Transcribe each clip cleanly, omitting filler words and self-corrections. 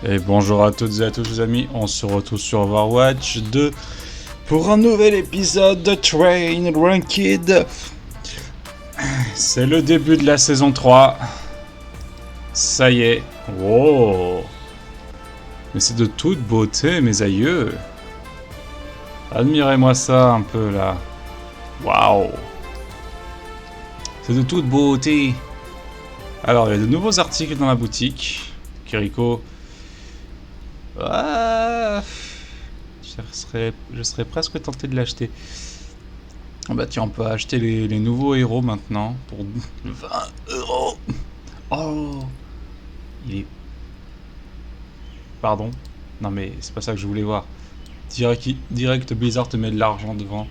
Et bonjour à toutes et à tous les amis, on se retrouve sur Overwatch 2 pour un nouvel épisode de Train Ranked. C'est le début de la saison 3. Ça y est. Wow. Mais c'est de toute beauté, mes aïeux. Admirez-moi ça un peu là. Waouh. C'est de toute beauté. Alors, il y a de nouveaux articles dans la boutique. Kiriko. Ah, je serais presque tenté de l'acheter. Ah bah tiens, on peut acheter les nouveaux héros maintenant pour 20 €. Oh, il est... Pardon. Non mais c'est pas ça que je voulais voir. Direct Blizzard te met de l'argent devant.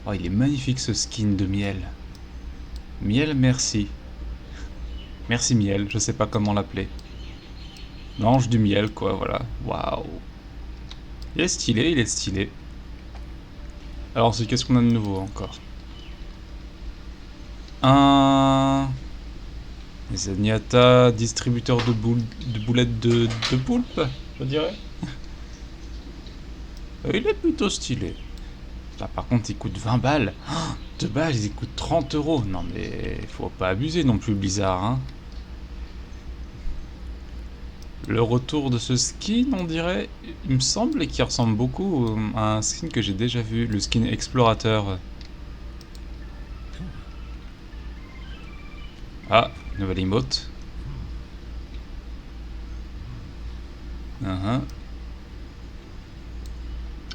Oh, il est magnifique ce skin de miel. Miel, merci. Merci miel, je sais pas comment l'appeler. L'ange du miel quoi, voilà. Waouh. Il est stylé, il est stylé. Alors qu'est-ce qu'on a de nouveau encore? Un Zenyatta, distributeur de boulettes de poulpe, je dirais. Il est plutôt stylé. Là, par contre, il coûte 20 balles. Oh, 2 balles, il coûte 30 €. Non, mais faut pas abuser non plus, Blizzard. Hein. Le retour de ce skin, on dirait, il me semble qu'il ressemble beaucoup à un skin que j'ai déjà vu, le skin explorateur. Ah, nouvelle emote.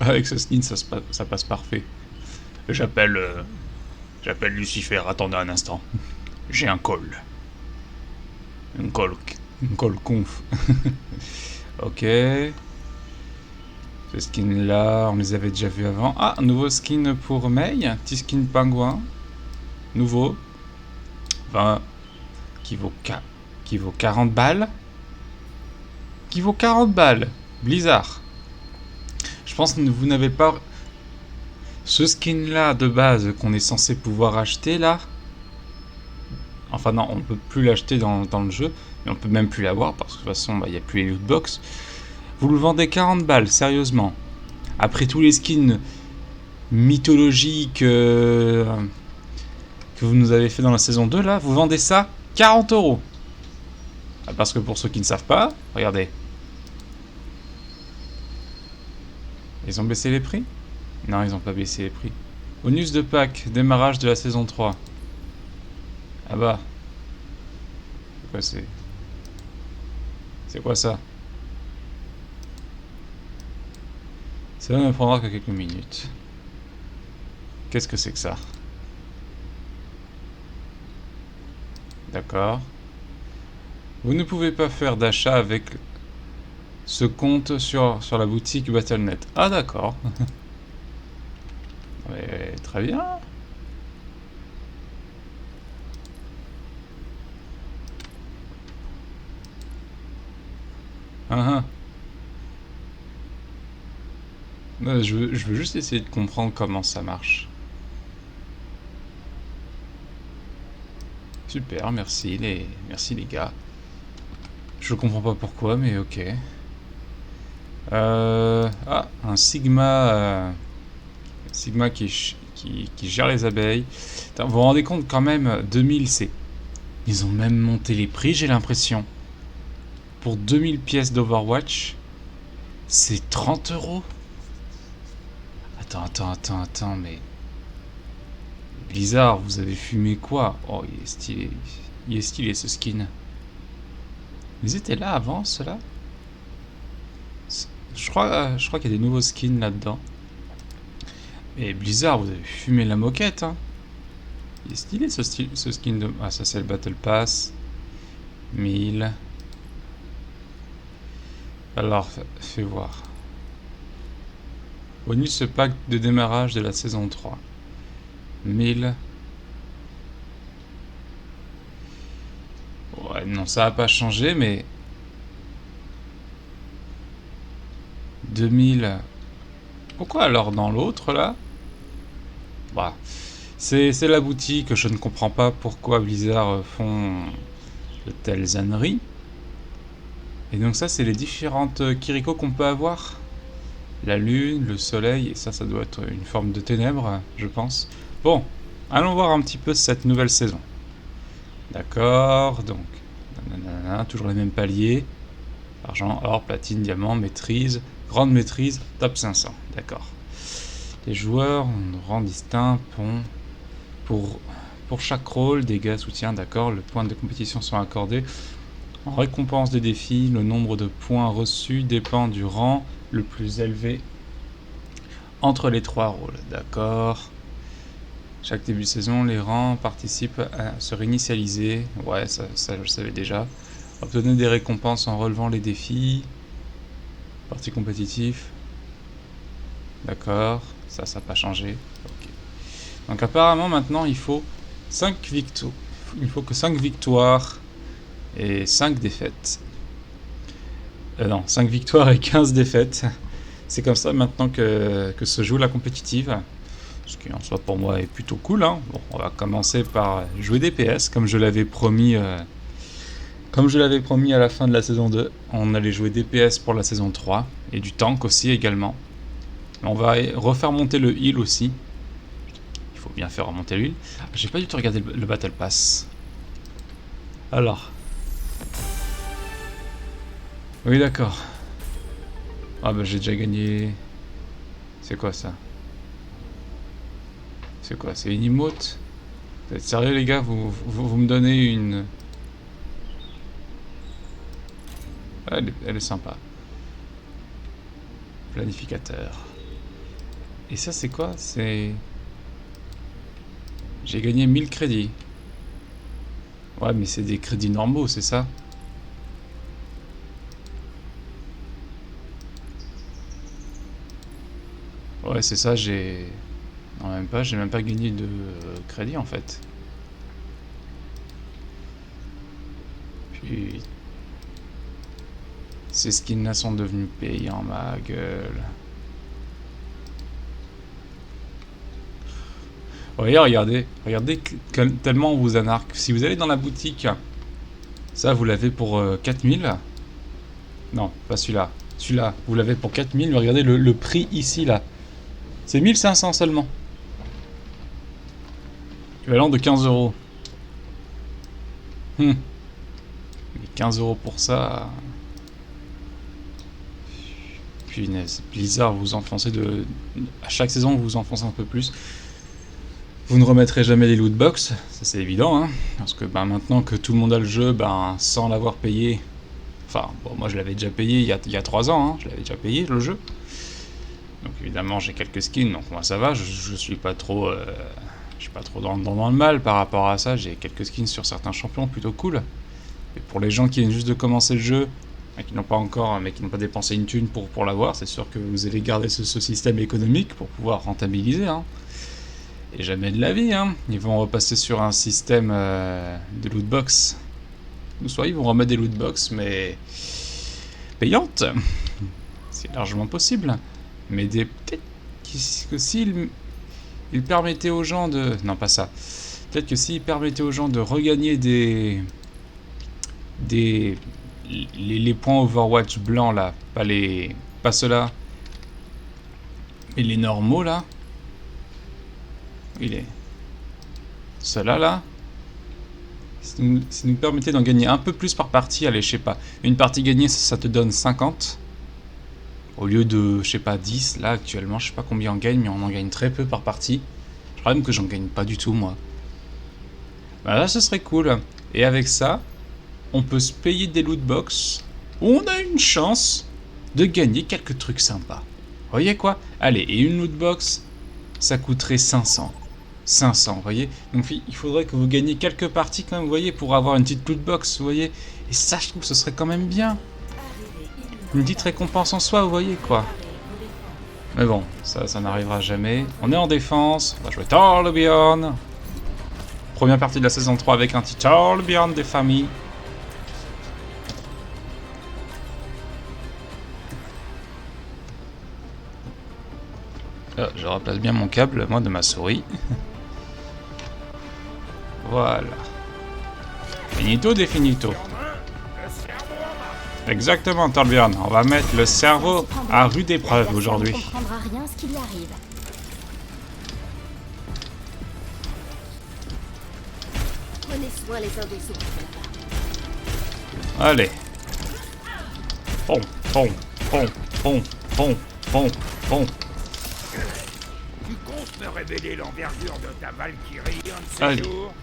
Avec ce skin, ça passe parfait. J'appelle Lucifer, attendez un instant. J'ai un call. Une call conf. Ok. Ces skins là, on les avait déjà vus avant. Ah, nouveau skin pour Mei. Petit skin pingouin. Nouveau. 20. Qui vaut 40 balles. Qui vaut 40 balles. Blizzard. Je pense que vous n'avez pas... Ce skin là de base qu'on est censé pouvoir acheter là. Enfin non, on ne peut plus l'acheter dans le jeu. Mais on peut même plus l'avoir parce que de toute façon, il n'y a plus les lootbox. Vous le vendez 40 balles, sérieusement. Après tous les skins mythologiques que vous nous avez fait dans la saison 2, là, vous vendez ça 40 €. Ah, parce que pour ceux qui ne savent pas, regardez. Ils ont baissé les prix? Non, ils n'ont pas baissé les prix. Bonus de pack, démarrage de la saison 3. Ah bah. C'est quoi c'est... C'est quoi ça? Ça ne prendra que quelques minutes. Qu'est-ce que c'est que ça? D'accord. Vous ne pouvez pas faire d'achat avec ce compte sur la boutique Battle.net. Ah d'accord. Ouais, très bien. Ah, ah. Je veux juste essayer de comprendre comment ça marche. Super, merci les gars. Je comprends pas pourquoi, mais ok. Ah, un Sigma. Sigma qui gère les abeilles. Attends, vous vous rendez compte quand même, 2000 c'est... Ils ont même monté les prix, j'ai l'impression. Pour 2000 pièces d'Overwatch, c'est 30 €. Attends, mais... Blizzard, vous avez fumé quoi? Oh, il est stylé. Il est stylé ce skin. Ils étaient là avant, ceux-là? Je crois qu'il y a des nouveaux skins là-dedans. Et Blizzard, vous avez fumé la moquette, hein. Il est stylé ce skin de... Ah, ça c'est le Battle Pass. 1000. Alors, fais voir. Bonus pack de démarrage de la saison 3. 1000. Ouais, non, ça a pas changé, mais... 2000... Pourquoi alors dans l'autre, là? Bah, c'est la boutique, je ne comprends pas pourquoi Blizzard font de telles âneries. Et donc ça, c'est les différentes Kiriko qu'on peut avoir. La lune, le soleil, et ça doit être une forme de ténèbres, je pense. Bon, allons voir un petit peu cette nouvelle saison. D'accord, donc, nanana, toujours les mêmes paliers. Argent, or, platine, diamant, maîtrise, grande maîtrise, top 500, d'accord. Les joueurs, rang distinct, pont, pour chaque rôle, dégâts, soutien, d'accord, les points de compétition sont accordés. En récompense des défis, le nombre de points reçus dépend du rang le plus élevé entre les 3 rôles, d'accord. Chaque début de saison, les rangs participent à se réinitialiser. Ouais, ça je le savais déjà. Obtenez des récompenses en relevant les défis. Partie compétitif. D'accord, ça n'a pas changé. Okay. Donc apparemment maintenant il faut 5 victoires. Il faut que 5 victoires et 5 défaites. Non, 5 victoires et 15 défaites. C'est comme ça maintenant que se joue la compétitive. Ce qui en soi pour moi est plutôt cool. Hein. Bon, on va commencer par jouer des PS comme je l'avais promis. Comme je l'avais promis à la fin de la saison 2. On allait jouer des PS pour la saison 3. Et du tank aussi également. On va refaire monter le heal aussi. Il faut bien faire remonter le heal. J'ai pas du tout regardé le Battle Pass. Alors. Oui d'accord. Ah bah j'ai déjà gagné... C'est quoi ça? C'est quoi? C'est une emote? Vous êtes sérieux les gars? Vous me donnez une... Ah, elle est sympa. Planificateur. Et ça c'est quoi? C'est... J'ai gagné 1000 crédits. Ouais mais c'est des crédits normaux, c'est ça? Ouais c'est ça, j'ai... Non même pas, j'ai même pas gagné de crédit en fait. Puis... Ces skins là sont devenus payants, ma gueule. Ouais, regardez tellement on vous anarque. Si vous allez dans la boutique, ça vous l'avez pour 4000. Non, pas celui-là. Celui-là, vous l'avez pour 4000, mais regardez le prix ici là. C'est 1500 seulement. Équivalent de 15 euros. Mais 15 euros pour ça... Punaise, Blizzard, vous enfoncez de... À chaque saison, vous vous enfoncez un peu plus. Vous ne remettrez jamais les loot box, ça c'est évident, hein. Parce que maintenant que tout le monde a le jeu, sans l'avoir payé... Enfin, bon, moi je l'avais déjà payé il y a 3 ans, hein. Je l'avais déjà payé le jeu. Donc évidemment j'ai quelques skins, donc moi ça va, je suis pas trop... je suis pas trop dans le mal par rapport à ça, j'ai quelques skins sur certains champions, plutôt cool. Et pour les gens qui viennent juste de commencer le jeu, qui n'ont pas encore, mais qui n'ont pas dépensé une thune pour l'avoir, c'est sûr que vous allez garder ce système économique pour pouvoir rentabiliser, hein. Et jamais de la vie, hein. Ils vont repasser sur un système de lootbox. Soit ils vont remettre des lootbox, mais payantes. C'est largement possible. Mais peut-être que s'ils permettaient aux gens de... Non, pas ça. Peut-être que s'ils permettaient aux gens de regagner les points Overwatch blancs là, pas ceux-là, et les normaux là. Il est ceux-là là. Si nous permettait d'en gagner un peu plus par partie, allez, je sais pas, une partie gagnée ça te donne 50 au lieu de, je sais pas, 10. Là actuellement je sais pas combien on gagne, mais on en gagne très peu par partie. Je crois même que j'en gagne pas du tout moi. Bah là ce serait cool. Et avec ça on peut se payer des loot box où on a une chance de gagner quelques trucs sympas. Vous voyez quoi? Allez, et une loot box ça coûterait 500. 500, vous voyez? Donc il faudrait que vous gagniez quelques parties quand même, vous voyez, pour avoir une petite loot box, vous voyez? Et ça, je trouve que ce serait quand même bien. Une petite récompense en soi, vous voyez, quoi. Mais bon, ça n'arrivera jamais. On est en défense, on va jouer Torbjorn. Première partie de la saison 3 avec un petit Torbjorn des familles. Je replace bien mon câble, moi, de ma souris. Voilà. Finito, definito. Exactement, Torbjörn. On va mettre le cerveau à rude épreuve aujourd'hui. On ne comprendra rien ce qui lui arrive. Prenez soin les uns des autres là-bas. Allez. Pom, pom, pom, pom, pom, pom, pom. Tu comptes me révéler l'envergure de ta Valkyrie un de ces Allez. jours?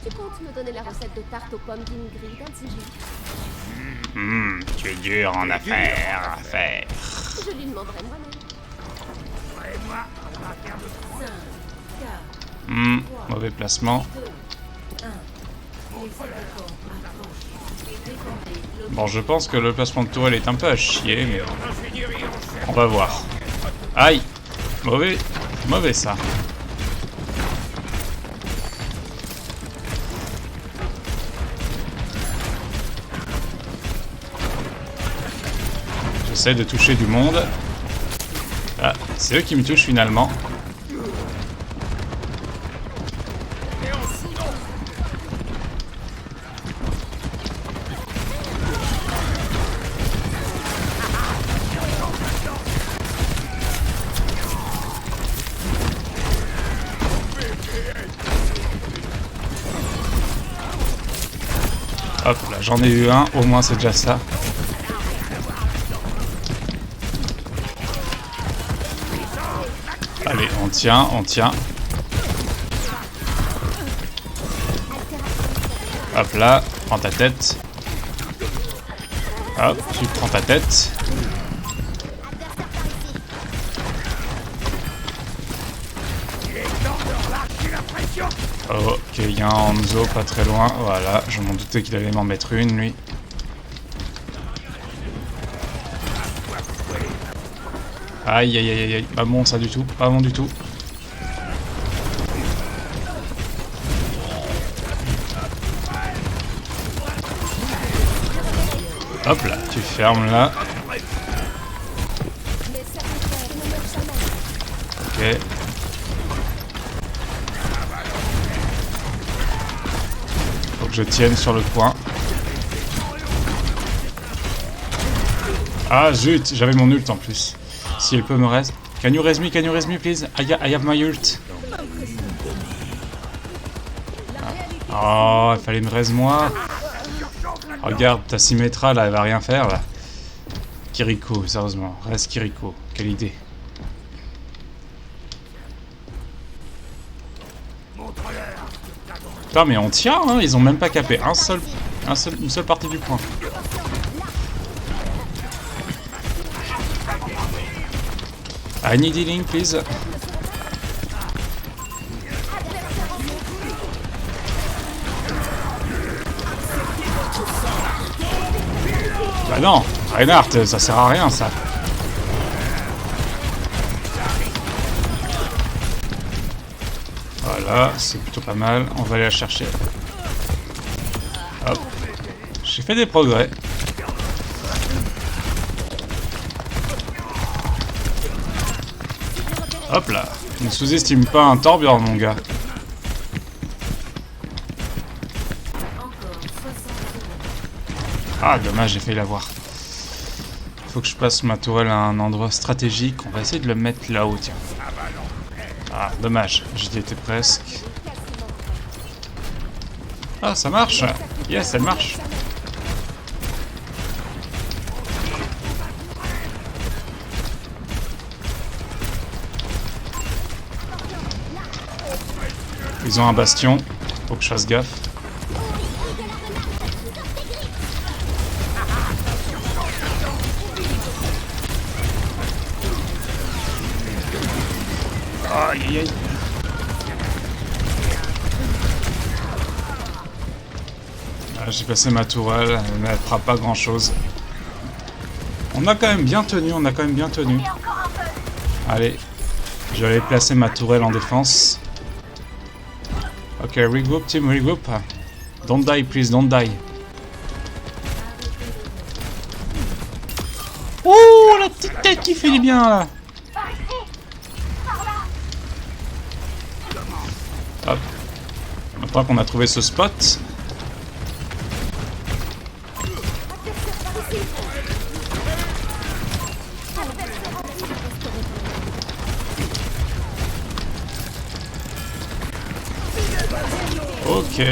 Tu comptes me donner la recette de tarte aux pommes d'Ingrid un de ces jours? Tu es dur en affaires, affaires. Je lui demanderai moi-même. Ouais, moi, on va faire de Mauvais placement. Bon, je pense que le placement de tourelle est un peu à chier, mais l'ingénierie en chef. on va voir. Aïe. Mauvais. Mauvais, ça. J'essaie de toucher du monde. Ah, c'est eux qui me touchent finalement. Hop là, j'en ai eu un, au moins c'est déjà ça. Allez, on tient, on tient. Hop là, prends ta tête. Hop, tu prends ta tête. Oh, ok, il y a un Hanzo pas très loin. Voilà, je m'en doutais qu'il allait m'en mettre une, lui. Aïe, aïe, aïe, aïe. Pas bon ça du tout, pas bon du tout. Hop là, tu fermes là. Ok. Faut que je tienne sur le coin. Ah zut, j'avais mon ult en plus. Si elle peut me reste. Can you res me please? I have my ult. Oh, il fallait me res moi. Regarde, ta Symmetra là, elle va rien faire là. Kiriko, sérieusement. Reste Kiriko. Quelle idée. Putain, mais on tient, hein. Ils ont même pas capé une seule partie du point. I need healing, please. Bah non, Reinhardt, ça sert à rien, ça. Voilà, c'est plutôt pas mal. On va aller la chercher. Hop. J'ai fait des progrès. Hop là. Ne sous-estime pas un Torbjörn, mon gars. Ah, dommage, j'ai failli l'avoir. Faut que je passe ma tourelle à un endroit stratégique. On va essayer de le mettre là-haut, tiens. Ah, dommage, j'y étais presque. Ah, ça marche. Yes, elle marche. Ils ont un bastion. Faut que je fasse gaffe. Aïe aïe aïe. Ah, j'ai passé ma tourelle, mais elle fera pas grand chose. On a quand même bien tenu, Allez, je vais aller placer ma tourelle en défense. Ok, regroup, team, regroup. Don't die, please, don't die. Oh, la petite tête qui fait du bien, là. Hop. Maintenant qu'on a trouvé ce spot. Ok.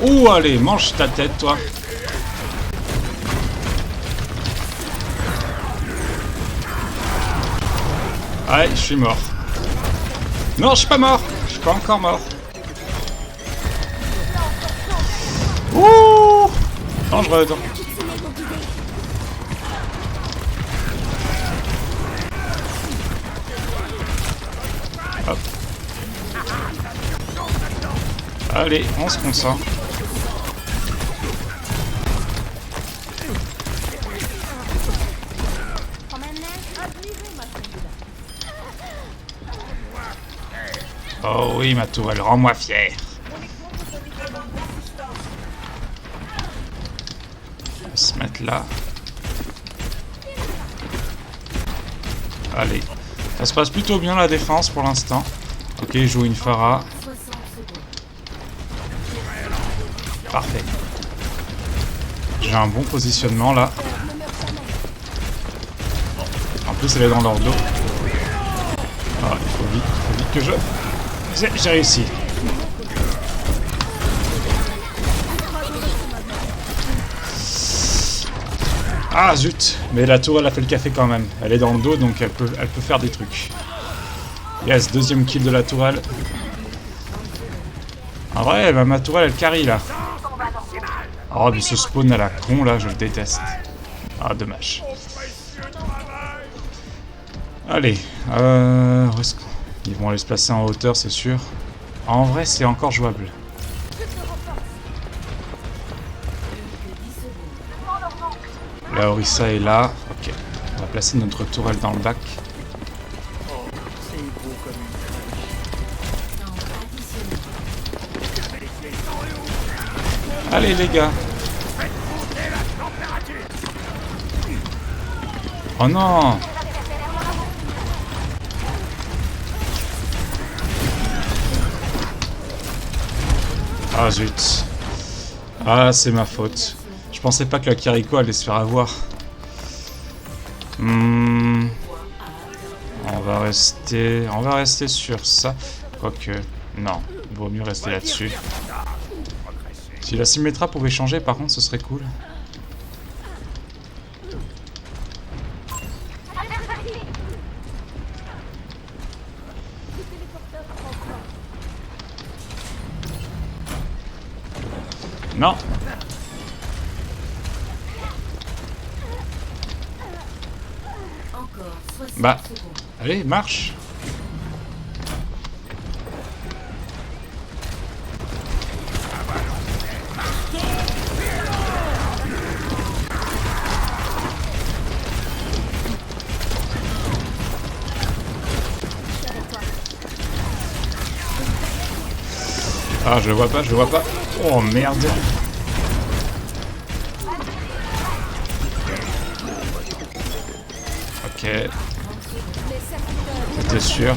Ouh, allez, mange ta tête, toi. Ouais, je suis mort. Non, je suis pas mort. Je suis pas encore mort. Ouh, dangereux. Hop. Allez, on se concentre. Oh oui, ma tourelle, rends-moi fier. On va se mettre là. Allez. Ça se passe plutôt bien la défense pour l'instant. Ok, je joue une Pharah. Parfait. J'ai un bon positionnement là. En plus, elle est dans leur dos. Ah, il faut vite que je... J'ai réussi. Ah zut. Mais la tour elle a fait le café quand même. Elle est dans le dos donc elle peut faire des trucs. Yes, deuxième kill de la tourelle. En vrai, ma tourelle elle carry là. Oh mais ce spawn à la con là, je le déteste. Ah dommage. Allez, où est-ce qu'on... Ils vont aller se placer en hauteur, c'est sûr. En vrai, c'est encore jouable. La Orisa est là. Ok. On va placer notre tourelle dans le bac. Allez les gars. Oh non. Ah zut. Ah c'est ma faute. Je pensais pas que la Kiriko allait se faire avoir. On va rester sur ça. Quoique, non. Il vaut mieux rester là-dessus. Si la Symmetra pouvait changer par contre ce serait cool. Non. Bah, allez, marche. Ah, je le vois pas, je le vois pas. Oh merde. Ok. T'es sûr?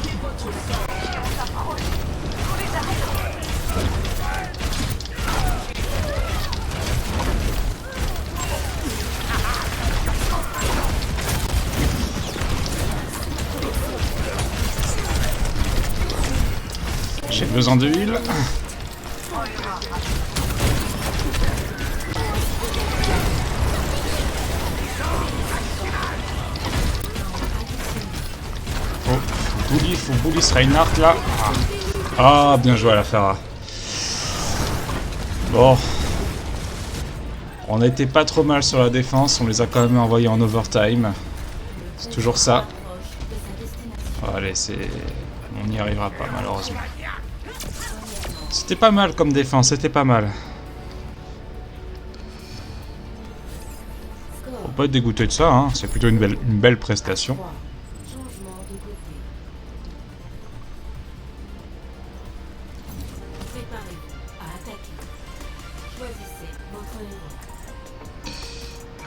J'ai besoin d'huile. Faut bully ce Reinhardt là. Ah, bien joué à la Pharah. Bon. On n'était pas trop mal sur la défense, on les a quand même envoyés en overtime. C'est toujours ça. Allez, on n'y arrivera pas malheureusement. C'était pas mal comme défense, c'était pas mal. Faut pas être dégoûté de ça, hein. C'est plutôt une belle prestation.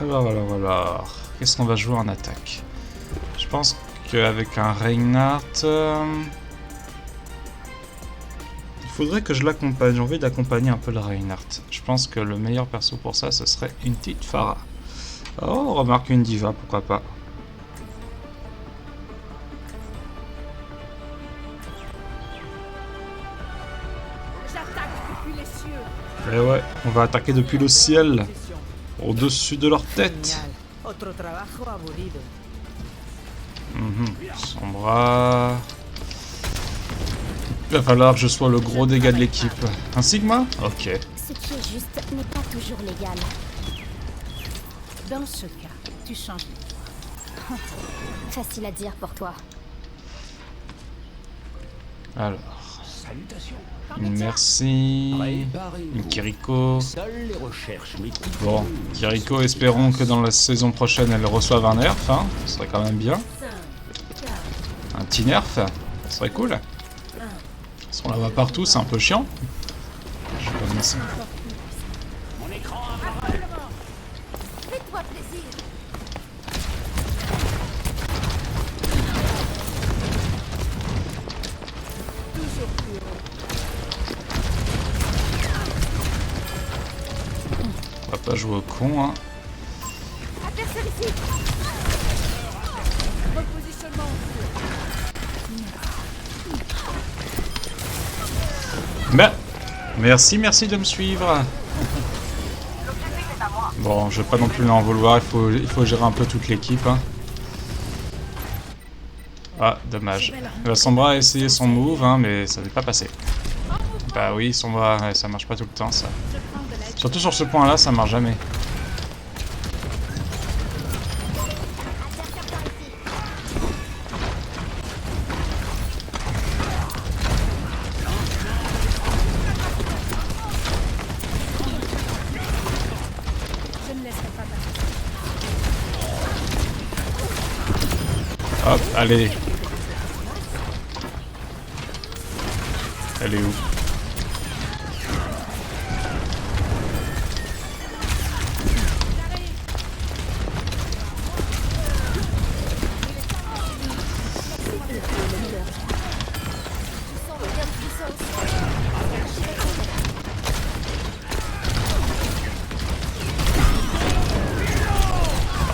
Alors. Qu'est-ce qu'on va jouer en attaque? Je pense qu'avec un Reinhardt... il faudrait que je l'accompagne. J'ai envie d'accompagner un peu le Reinhardt. Je pense que le meilleur perso pour ça, ce serait une petite Pharah. Oh, remarque une diva, pourquoi pas. Et ouais, on va attaquer depuis le ciel, au-dessus de leur tête. Genial. Otro trabajo aburrido. Sombra. Il va falloir que je sois le gros dégât de l'équipe. Un Sigma? Ok. Ce qui est juste n'est pas toujours légal. Dans ce cas, tu changes. Facile à dire pour toi. Alors, Salutations. merci. Préparez-vous. Kiriko. Seules les recherches méticuleuses. Bon, Kiriko, espérons que dans la saison prochaine, elle reçoive un nerf. Hein. Ce serait quand même bien. Un petit nerf, ça serait cool. Si on la voit partout, c'est un peu chiant. Je vais mettre ça. Fais-toi plaisir. On va pas jouer au con, hein. Adversaire ici. Repositionnement. Mais, merci de me suivre. Bon, je vais pas non plus l'en vouloir, il faut gérer un peu toute l'équipe. Hein. Ah, dommage. La Sombra a essayé son move, hein, mais ça n'est pas passé. Bah oui, Sombra, ouais, ça marche pas tout le temps, ça. Surtout sur ce point-là, ça marche jamais. Je ne laisserai pas passer. Hop, allez. Elle est où?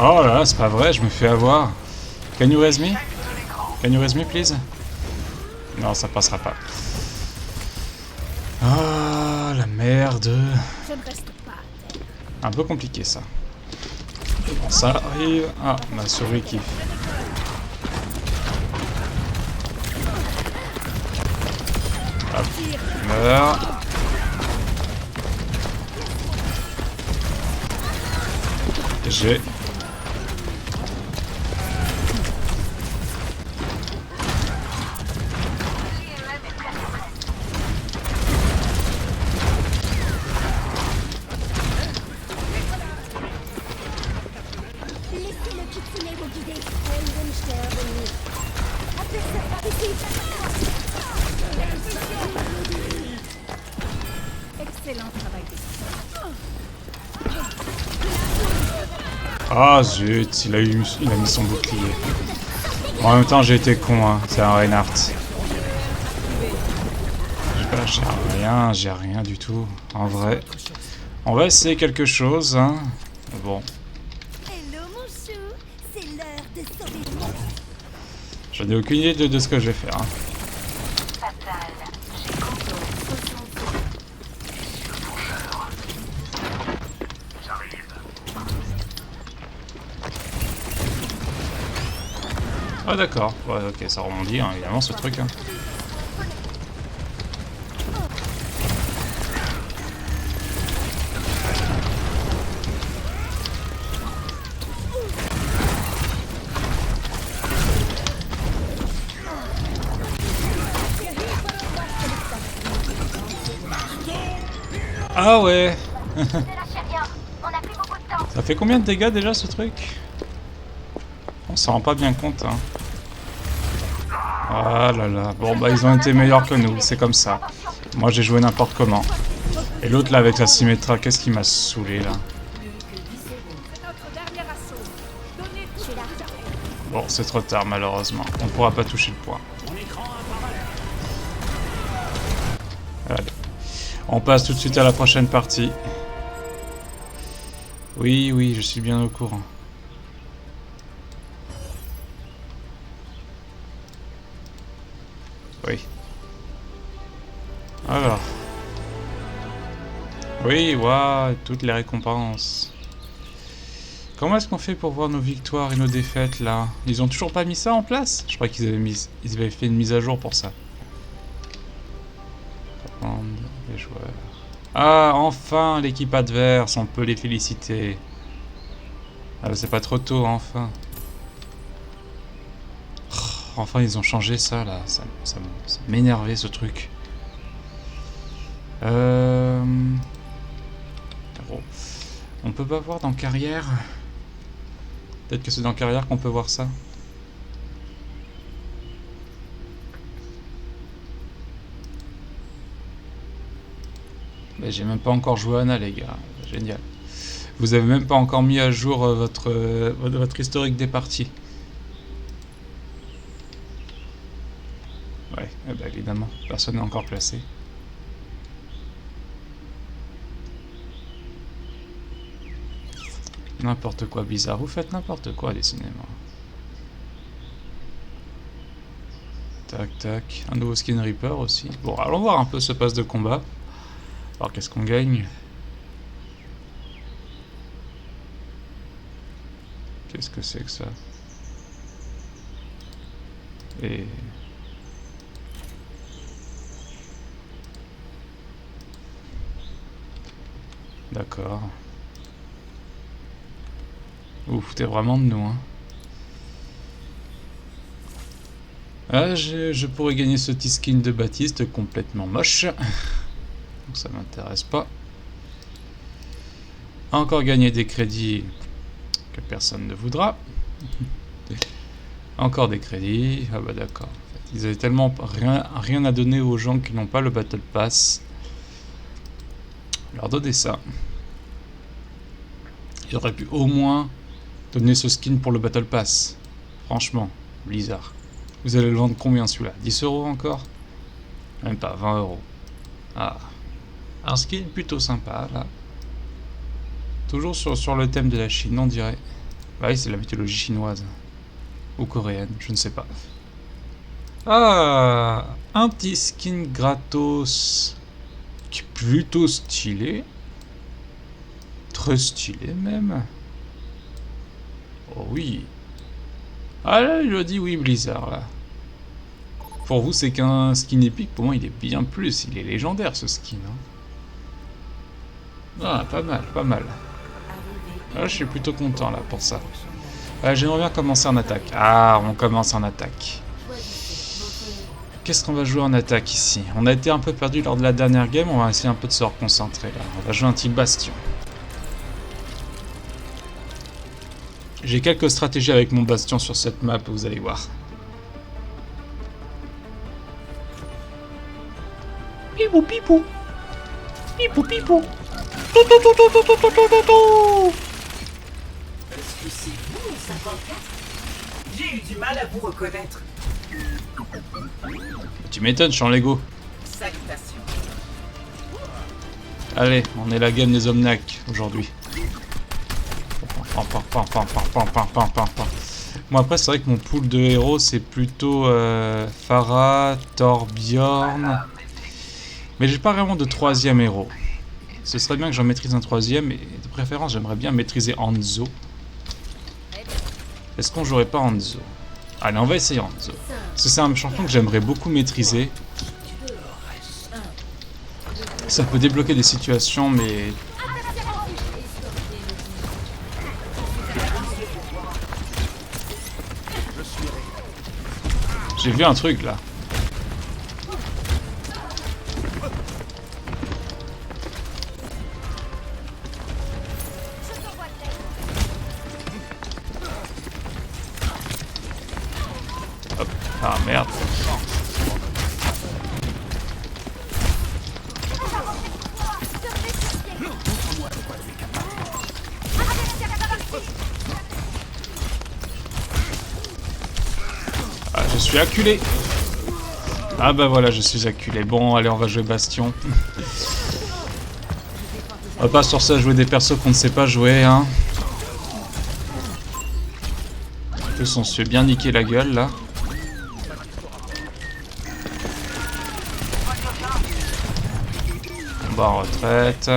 Oh là là, c'est pas vrai, je me fais avoir. Can you raise me? Can you raise me, please? Non, ça passera pas. Ah, la merde. Je ne reste pas. Un peu compliqué, ça. Bon, ça arrive. Ah, ma souris qui... Hop, meurt. J'ai... Laissez le kitsune vous guider. Heldenstern. Adversaire par ici. Excellent travail d'équipe. Ah zut, il a mis son bouclier. Bon, en même temps, j'ai été con, hein. C'est un Reinhardt. J'ai rien du tout, en vrai. On va essayer quelque chose, hein. Bon, Hello mon chou. C'est l'heure de sauver le monde. je n'ai aucune idée de ce que je vais faire. Hein. Ah d'accord, ouais, ok, ça rebondit, hein, évidemment, ce truc. Hein. Ah ouais. Ça fait combien de dégâts déjà ce truc? On s'en rend pas bien compte. Hein. Ah là là. Bon bah ils ont été meilleurs que nous, c'est comme ça. Moi j'ai joué n'importe comment. Et l'autre là avec la Symmetra, qu'est-ce qui m'a saoulé là? Bon c'est trop tard malheureusement. On pourra pas toucher le point. Allez. On passe tout de suite à la prochaine partie. Oui, oui, je suis bien au courant. Oui. Alors. Oui, waouh, toutes les récompenses. Comment est-ce qu'on fait pour voir nos victoires et nos défaites là? Ils ont toujours pas mis ça en place? Je crois qu'ils avaient fait une mise à jour pour ça. Prendre les joueurs. Ah, enfin l'équipe adverse, on peut les féliciter. Ah bah c'est pas trop tôt, enfin. Oh, enfin ils ont changé ça là, ça m'énervait ce truc. Bon. On peut pas voir dans carrière. Peut-être que c'est dans carrière qu'on peut voir ça. Mais j'ai même pas encore joué à Anna, les gars. Génial. Vous avez même pas encore mis à jour votre historique des parties. Ouais, eh ben évidemment. Personne n'est encore placé. N'importe quoi bizarre. Vous faites n'importe quoi, décidément. Tac, tac. Un nouveau skin Reaper aussi. Bon, allons voir un peu ce pass de combat. Alors, qu'est-ce qu'on gagne? Qu'est-ce que c'est que ça? Et... D'accord. Vous vous foutez vraiment de nous, hein. Ah, je pourrais gagner ce petit skin de Baptiste complètement moche. Donc ça m'intéresse pas. Encore gagner des crédits que personne ne voudra. Encore des crédits. Ah bah d'accord. En fait, ils avaient tellement rien à donner aux gens qui n'ont pas le Battle Pass. Leur donner ça. Ils auraient pu au moins donner ce skin pour le Battle Pass. Franchement, Blizzard. Vous allez le vendre combien celui-là? 10 € encore? Même pas, 20 €. Ah. Un skin plutôt sympa là. Toujours sur le thème de la Chine, on dirait. Bah oui, c'est la mythologie chinoise. Ou coréenne, je ne sais pas. Ah, un petit skin gratos. Qui est plutôt stylé. Très stylé même. Oh oui. Ah là, je dis oui, Blizzard là. Pour vous, c'est qu'un skin épique. Pour moi, il est bien plus. Il est légendaire ce skin. Hein. Ah, pas mal, pas mal. Ah, je suis plutôt content là pour ça. J'aimerais bien commencer en attaque. Ah, on commence en attaque. Qu'est-ce qu'on va jouer en attaque ici? On a été un peu perdu lors de la dernière game. On va essayer un peu de se reconcentrer là. On va jouer un petit bastion. J'ai quelques stratégies avec mon bastion sur cette map, vous allez voir. Pipou pipou. Pipou pipou. Est-ce que c'est vous, 54? J'ai eu du mal à vous reconnaître. Tu m'étonnes, je suis en Lego. Salutations. Allez, on est la game des Omnac aujourd'hui. Bon après c'est vrai que mon pool de héros c'est plutôt Pharah, Torbjorn. Mais j'ai pas vraiment de troisième héros. Ce serait bien que j'en maîtrise un troisième et de préférence j'aimerais bien maîtriser Hanzo. Est-ce qu'on jouerait pas Hanzo? Allez, on va essayer Hanzo. Parce que c'est un champion que j'aimerais beaucoup maîtriser. Ça peut débloquer des situations mais... J'ai vu un truc là. Hop. Ah merde. Ah, je suis acculé. Ah bah voilà, je suis acculé. Bon, allez, on va jouer Bastion. On va pas sur ça jouer des persos qu'on ne sait pas jouer, hein. En plus, on se fait bien niquer la gueule, là. On va en retraite.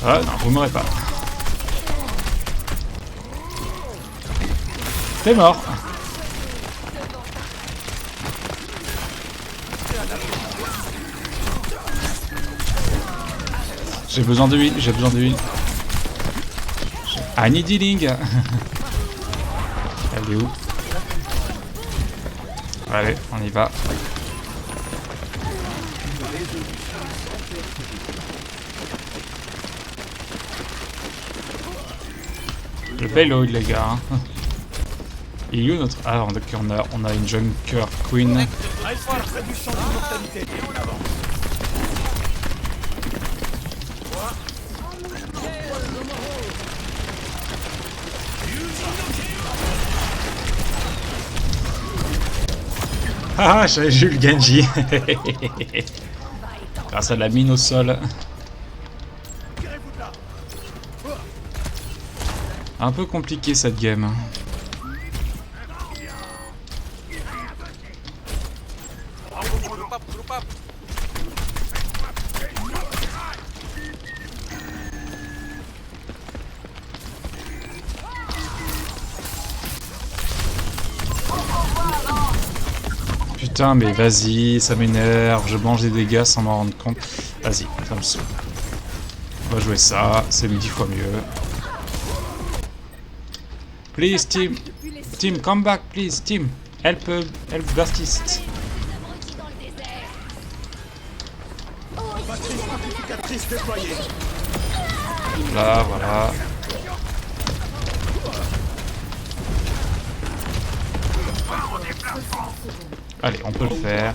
Ah non, vous m'aurez pas. T'es mort. J'ai besoin de huile, j'ai besoin de huile. I need healing. Elle est où? Allez, on y va. Le payload, les gars. Hein. Il est où notre... Ah, donc on a une Junker Queen. Alpha près du champ d'immortalité. Et on avance. Ah, j'ai eu le Genji. Grâce à la mine au sol. Un peu compliqué cette game. Putain, mais vas-y, ça m'énerve, je mange des dégâts sans m'en rendre compte. Vas-y, ça me saoule. On va jouer ça, c'est 10 fois mieux. Please, team. Team, come back, please, team. Help Baptiste. Là, voilà. Allez, on peut le faire.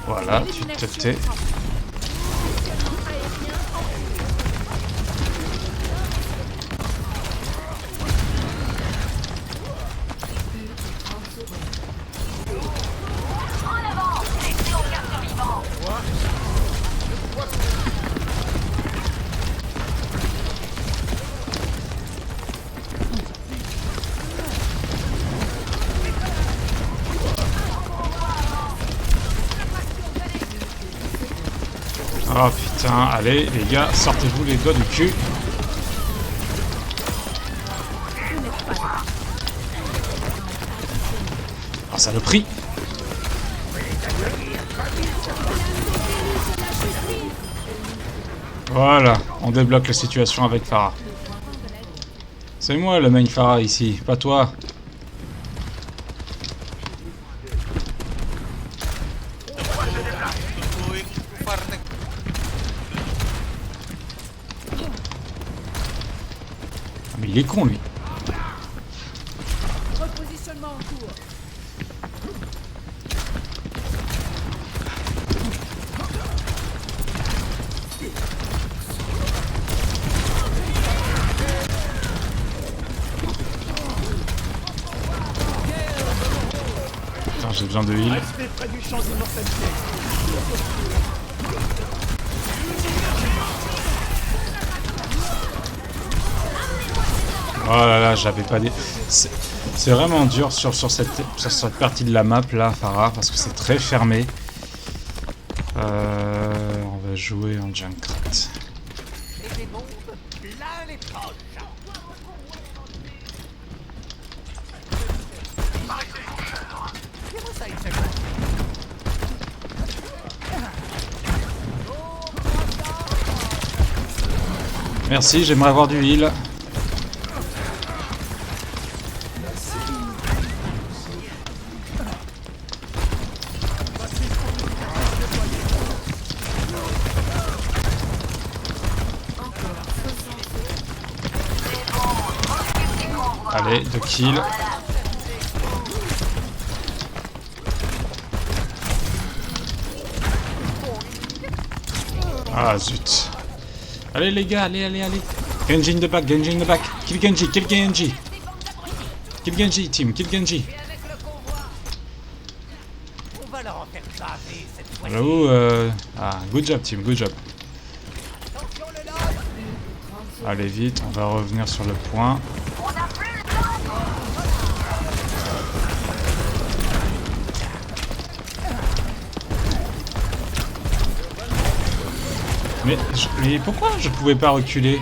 Voilà, tu te tais. Oh putain, allez les gars, sortez-vous les doigts du cul. Oh saloperie. Voilà, on débloque la situation avec Pharah. C'est moi le main Pharah ici, pas toi. Mais il est con lui. Repositionnement en cours. Putain, j'ai besoin de heal. Restez près du champ d'immortalité. Oh là là, j'avais pas dit. C'est vraiment dur sur cette partie de la map là, Pharah, parce que c'est très fermé. On va jouer en Junkrat. Merci, j'aimerais avoir du heal. Allez, 2 kills. Ah zut. Allez les gars, allez. Genji in the back, Genji in the back. Kill Genji, kill Genji. Kill Genji, team, kill Genji. Hello, ah, good job team, good job. Allez vite, on va revenir sur le point. Mais pourquoi je pouvais pas reculer?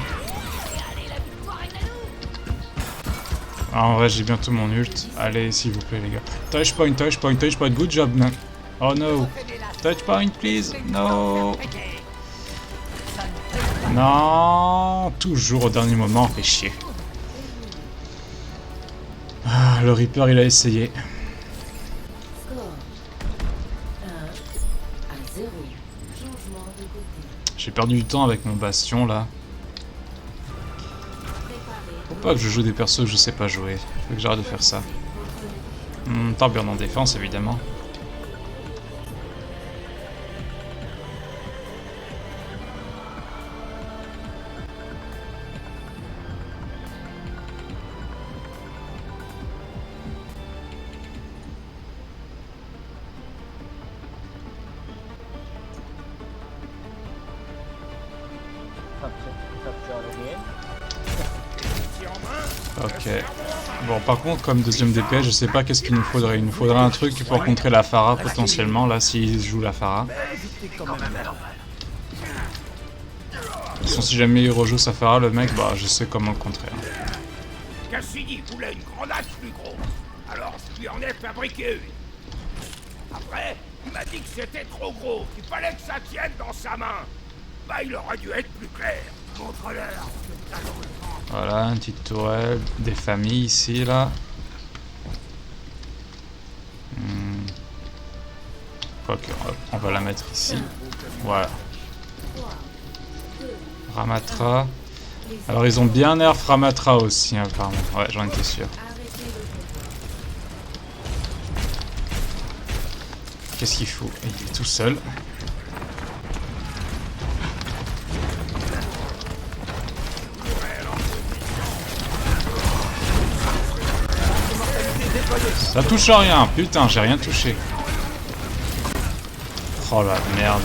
Ah, en vrai j'ai bientôt mon ult. Allez s'il vous plaît les gars. Touch point, touch point, touch point, good job man. Oh no. Touch point please. No. Non. Toujours au dernier moment, fait chier. Ah, le Reaper il a essayé. J'ai perdu du temps avec mon bastion là. Faut pas que je joue des persos que je sais pas jouer. Faut que j'arrête de faire ça. Torbjorn en défense évidemment. Ok. Bon, par contre, comme deuxième DPS, je sais pas qu'est-ce qu'il nous faudrait. Il nous faudrait un truc pour contrer la Pharah potentiellement, là, s'il joue la Pharah. Si jamais il rejoue sa Pharah, le mec, bah, je sais comment le contrer. Cassidy voulait une grenade plus grosse, alors je lui en ai fabriqué une. Après, il m'a dit que c'était trop gros, qu'il fallait que ça tienne dans sa main. Bah, il aurait dû être plus clair. Montre-leur. Voilà, une petite tourelle, des familles ici, là. Quoique, on va la mettre ici. Voilà. Ramatra. Alors, ils ont bien nerf Ramatra aussi, apparemment. Ouais, j'en étais sûr. Qu'est-ce qu'il faut? Il est tout seul. Ça touche à rien, putain, j'ai rien touché. Oh la merde.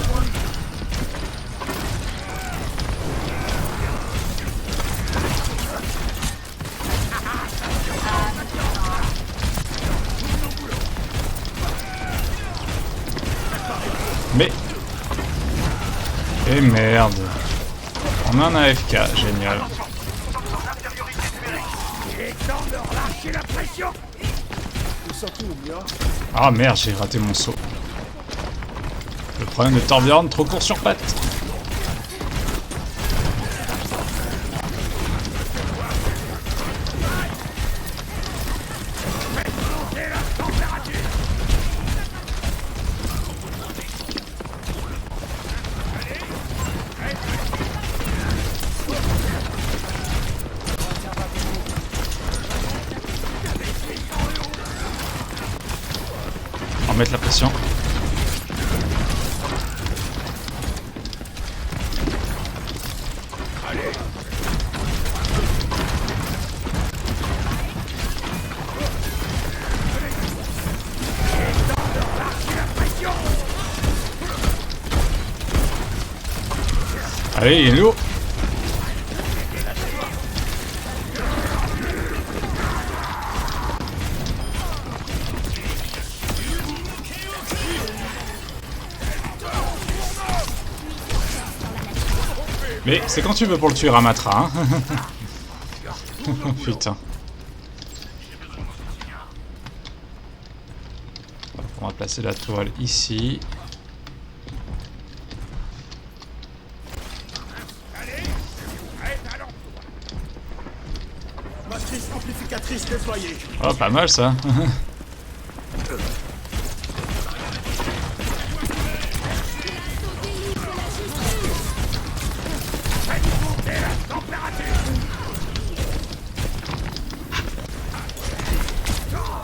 Mais... Et merde. On a un AFK, génial. Ah merde, j'ai raté mon saut. Le problème de Torbjorn, trop court sur pattes. On va mettre la pression. Allez, il est lourd. Mais c'est quand tu veux pour le tuer Ramatra, hein. Putain. On va placer la toile ici. Oh, pas mal ça.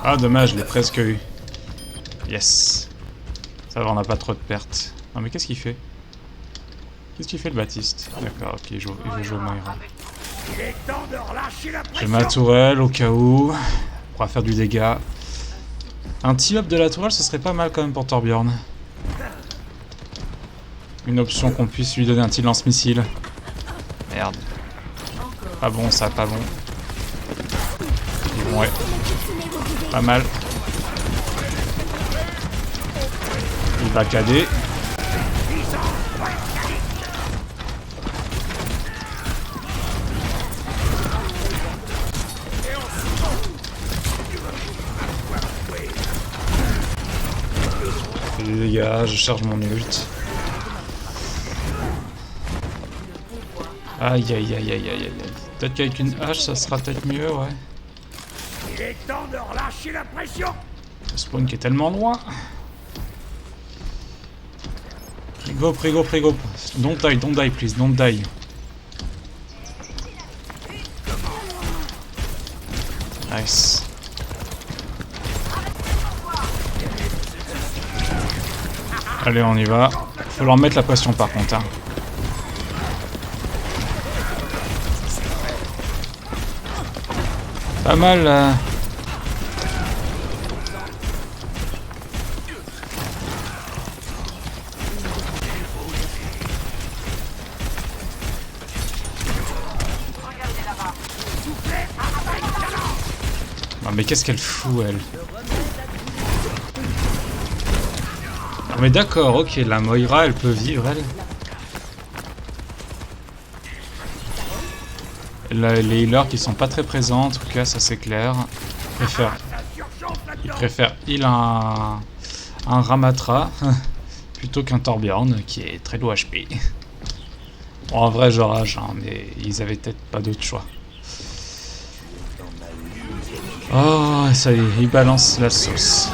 Ah dommage, je l'ai presque eu. Yes. Ça va, on n'a pas trop de pertes. Non mais qu'est-ce qu'il fait? Qu'est-ce qu'il fait le Baptiste? D'accord, ok, il veut jouer au Moira. J'ai ma tourelle au cas où. On pourra faire du dégât. Un team-up de la tourelle, ce serait pas mal quand même pour Torbjorn. Une option qu'on puisse lui donner un petit lance-missile. Merde. Pas bon ça, pas bon. Et bon, ouais. Pas mal. Il va cader. Les gars, je charge mon ult. Aïe aïe aïe aïe aïe aïe. Peut-être qu'avec une hache ça sera peut-être mieux, ouais. Il est temps de relâcher la pression. Le spawn qui est tellement loin. Prego, prego, prego. Don't die, please, don't die. Nice. Allez, on y va. Faut leur mettre la pression par contre. Hein. Pas mal. Non mais qu'est-ce qu'elle fout elle? Non mais d'accord, ok, la Moira elle peut vivre elle. Les healers qui sont pas très présents, en tout cas ça c'est clair. Ils préfèrent heal un Ramatra plutôt qu'un Torbjorn qui est très low HP. Bon, en vrai je rage, hein, mais ils avaient peut-être pas d'autre choix. Oh, ça y est, il balance la sauce.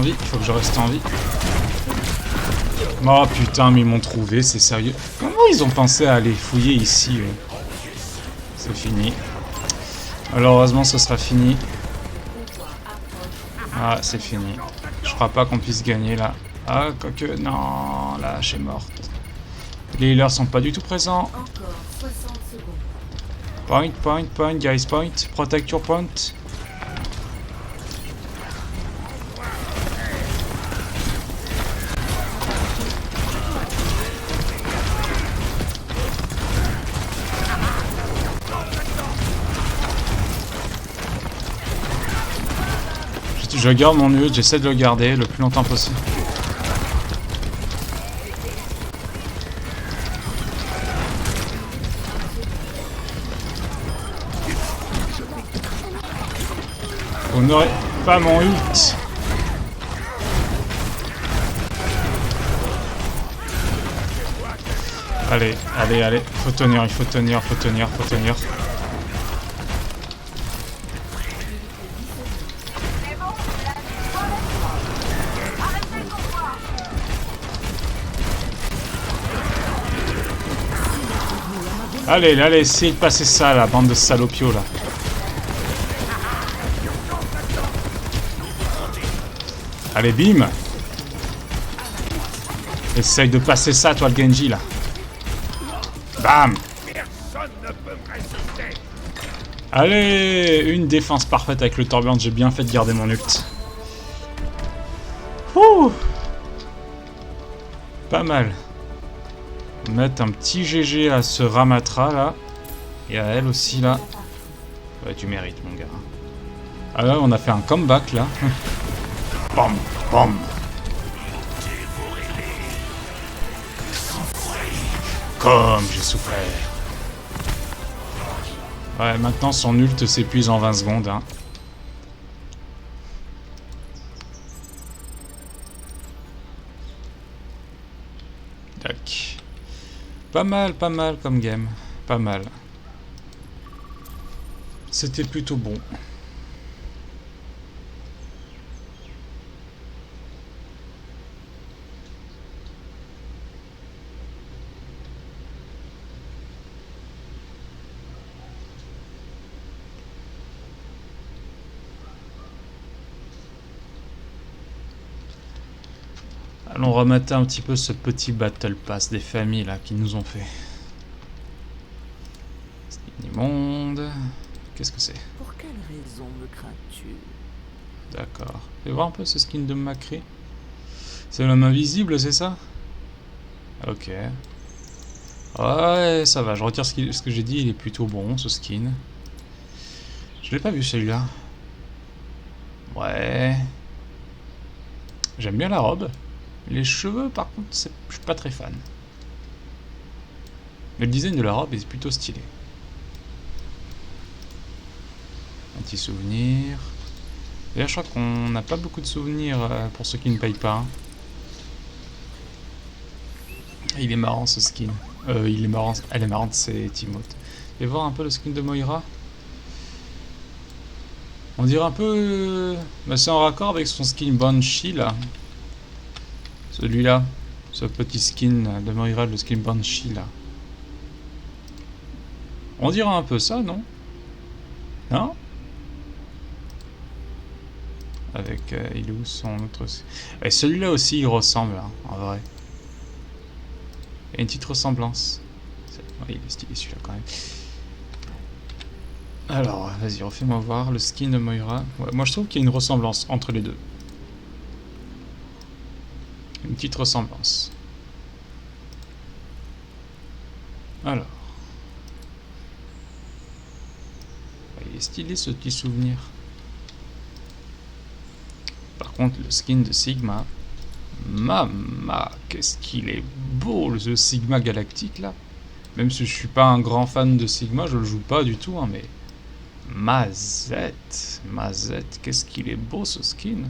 Il faut que je reste en vie. Oh putain, mais ils m'ont trouvé, c'est sérieux. Comment ils ont pensé à aller fouiller ici? C'est fini. Malheureusement, ce sera fini. Ah, c'est fini. Je crois pas qu'on puisse gagner là. Ah, quoique, non, la hache est morte. Les healers sont pas du tout présents. Point, point, point, guys, point. Protect your point. Je garde mon ult, j'essaie de le garder le plus longtemps possible. Vous n'aurez pas mon ult. Allez, allez, allez, faut tenir, il faut tenir, faut tenir, faut tenir. Allez, allez, essayez de passer ça, la bande de salopios, là. Allez, bim. Essaye de passer ça, toi, le Genji, là. Bam. Allez, une défense parfaite avec le Torbjorn, j'ai bien fait de garder mon ult. Ouh. Pas mal. Mettre un petit GG à ce Ramatra là. Et à elle aussi là. Ouais, tu mérites mon gars. Ah là on a fait un comeback là. Bam, bam. Comme j'ai souffert. Ouais, maintenant son ult s'épuise en 20 secondes. Hein. Tac. Pas mal comme game. Pas mal. C'était plutôt bon. Allons remater un petit peu ce petit Battle Pass des familles là qui nous ont fait. monde. Qu'est-ce que c'est? Pour quelle raison me crains-tu? D'accord. Fais voir un peu ce skin de Macri. C'est l'homme invisible, c'est ça? Ok. Ouais, ça va. Je retire ce que j'ai dit. Il est plutôt bon, ce skin. Je l'ai pas vu celui-là. Ouais. J'aime bien la robe. Les cheveux, par contre, je suis pas très fan. Mais le design de la robe est plutôt stylé. Un petit souvenir. D'ailleurs, je crois qu'on n'a pas beaucoup de souvenirs pour ceux qui ne payent pas. Hein. Il est marrant ce skin. Il est marrant. Elle est marrante, c'est Timothée. Et voir un peu le skin de Moira. On dirait un peu... Bah, c'est en raccord avec son skin Banshee là. Celui-là. Ce petit skin de Moira, le skin Banshee là. On dirait un peu ça, non? Non? Avec il est où son autre... Et celui-là aussi il ressemble hein, en vrai. Il y a une petite ressemblance. Ouais, il est stylé celui-là quand même. Alors, vas-y, refais-moi voir le skin de Moira. Ouais, moi je trouve qu'il y a une ressemblance entre les deux. Une petite ressemblance. Alors. Ouais, il est stylé ce petit souvenir. Par contre, le skin de Sigma... Mama, qu'est-ce qu'il est beau, ce Sigma galactique là. Même si je suis pas un grand fan de Sigma, je le joue pas du tout, hein, mais... Mazette, qu'est-ce qu'il est beau ce skin.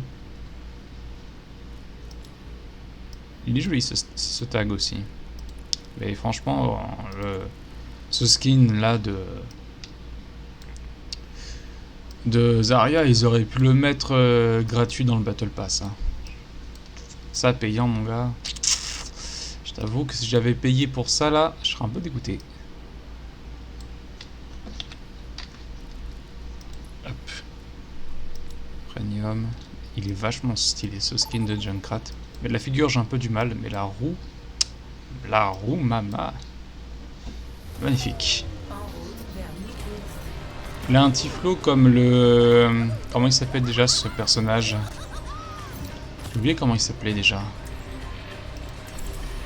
Il est joli ce tag aussi. Mais franchement, ce skin là de Zarya, ils auraient pu le mettre gratuit dans le Battle Pass. Hein. Ça payant mon gars. Je t'avoue que si j'avais payé pour ça là, je serais un peu dégoûté. Hop. Premium. Il est vachement stylé ce skin de Junkrat. Mais la figure j'ai un peu du mal, mais la roue mama. Magnifique. Il a un petit flow comme le... Comment il s'appelle déjà ce personnage? J'ai oublié comment il s'appelait déjà.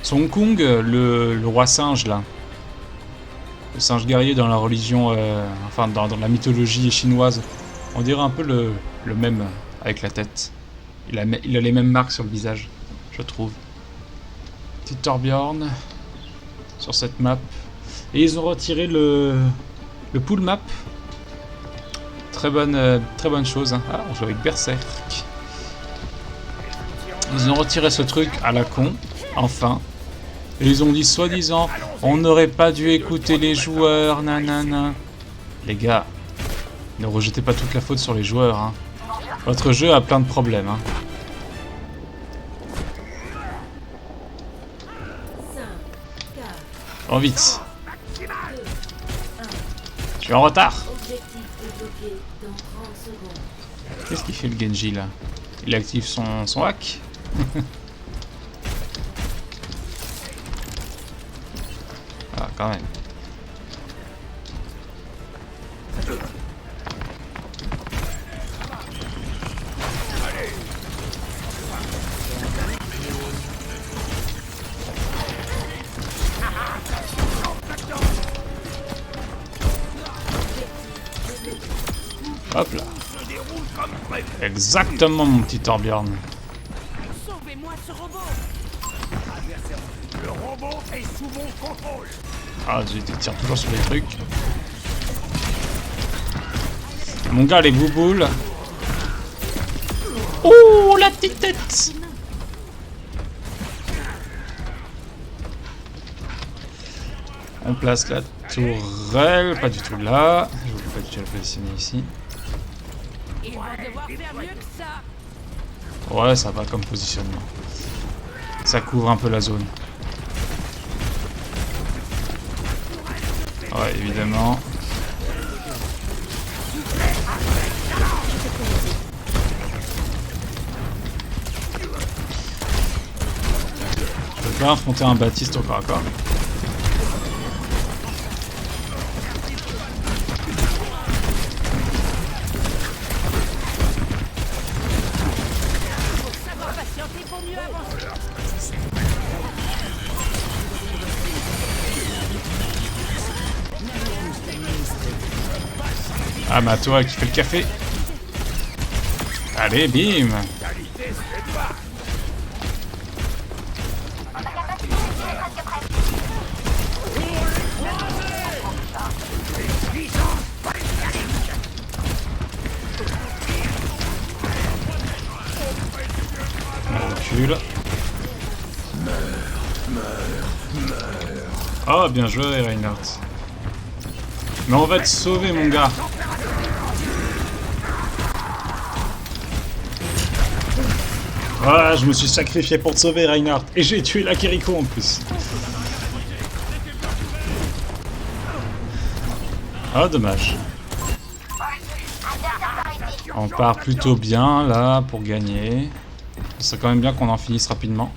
Son Kong, le roi singe là. Le singe guerrier dans la religion, enfin dans la mythologie chinoise. On dirait un peu le même avec la tête. Il a les mêmes marques sur le visage, je trouve. Petit Torbjorn sur cette map. Et ils ont retiré le pool map. Très bonne chose. Hein. Ah, on joue avec Berserk. Ils ont retiré ce truc à la con, enfin. Et ils ont dit, soi-disant, on n'aurait pas dû écouter les joueurs, nanana. Les gars, ne rejetez pas toute la faute sur les joueurs. Hein. Votre jeu a plein de problèmes. Hein. Oh, vite. Je suis en retard. Qu'est-ce qu'il fait le Genji là? Il active son hack. Ah, quand même. Hop là. Exactement mon petit Torbjorn. Sauvez-moi ce robot. Le robot est sous mon contrôle. Ah, je tire toujours sur les trucs. Mon gars, les bouboules. Oh, la petite tête. On place la tourelle, pas du tout là. Je voulais pas du tout la positionner ici. Ils vont devoir faire mieux que ça. Ouais, ça va comme positionnement. Ça couvre un peu la zone. Ouais, évidemment. Je peux pas affronter un Baptiste au corps à corps. Vaut mieux avancer. Ah bah toi qui fais le café. Allez, bim. Qualité suédoise. On recule. Oh, bien joué, Reinhardt. Mais on va te sauver, mon gars. Ah, je me suis sacrifié pour te sauver, Reinhardt. Et j'ai tué la Kiriko en plus. Ah, dommage. On part plutôt bien, là, pour gagner. C'est quand même bien qu'on en finisse rapidement.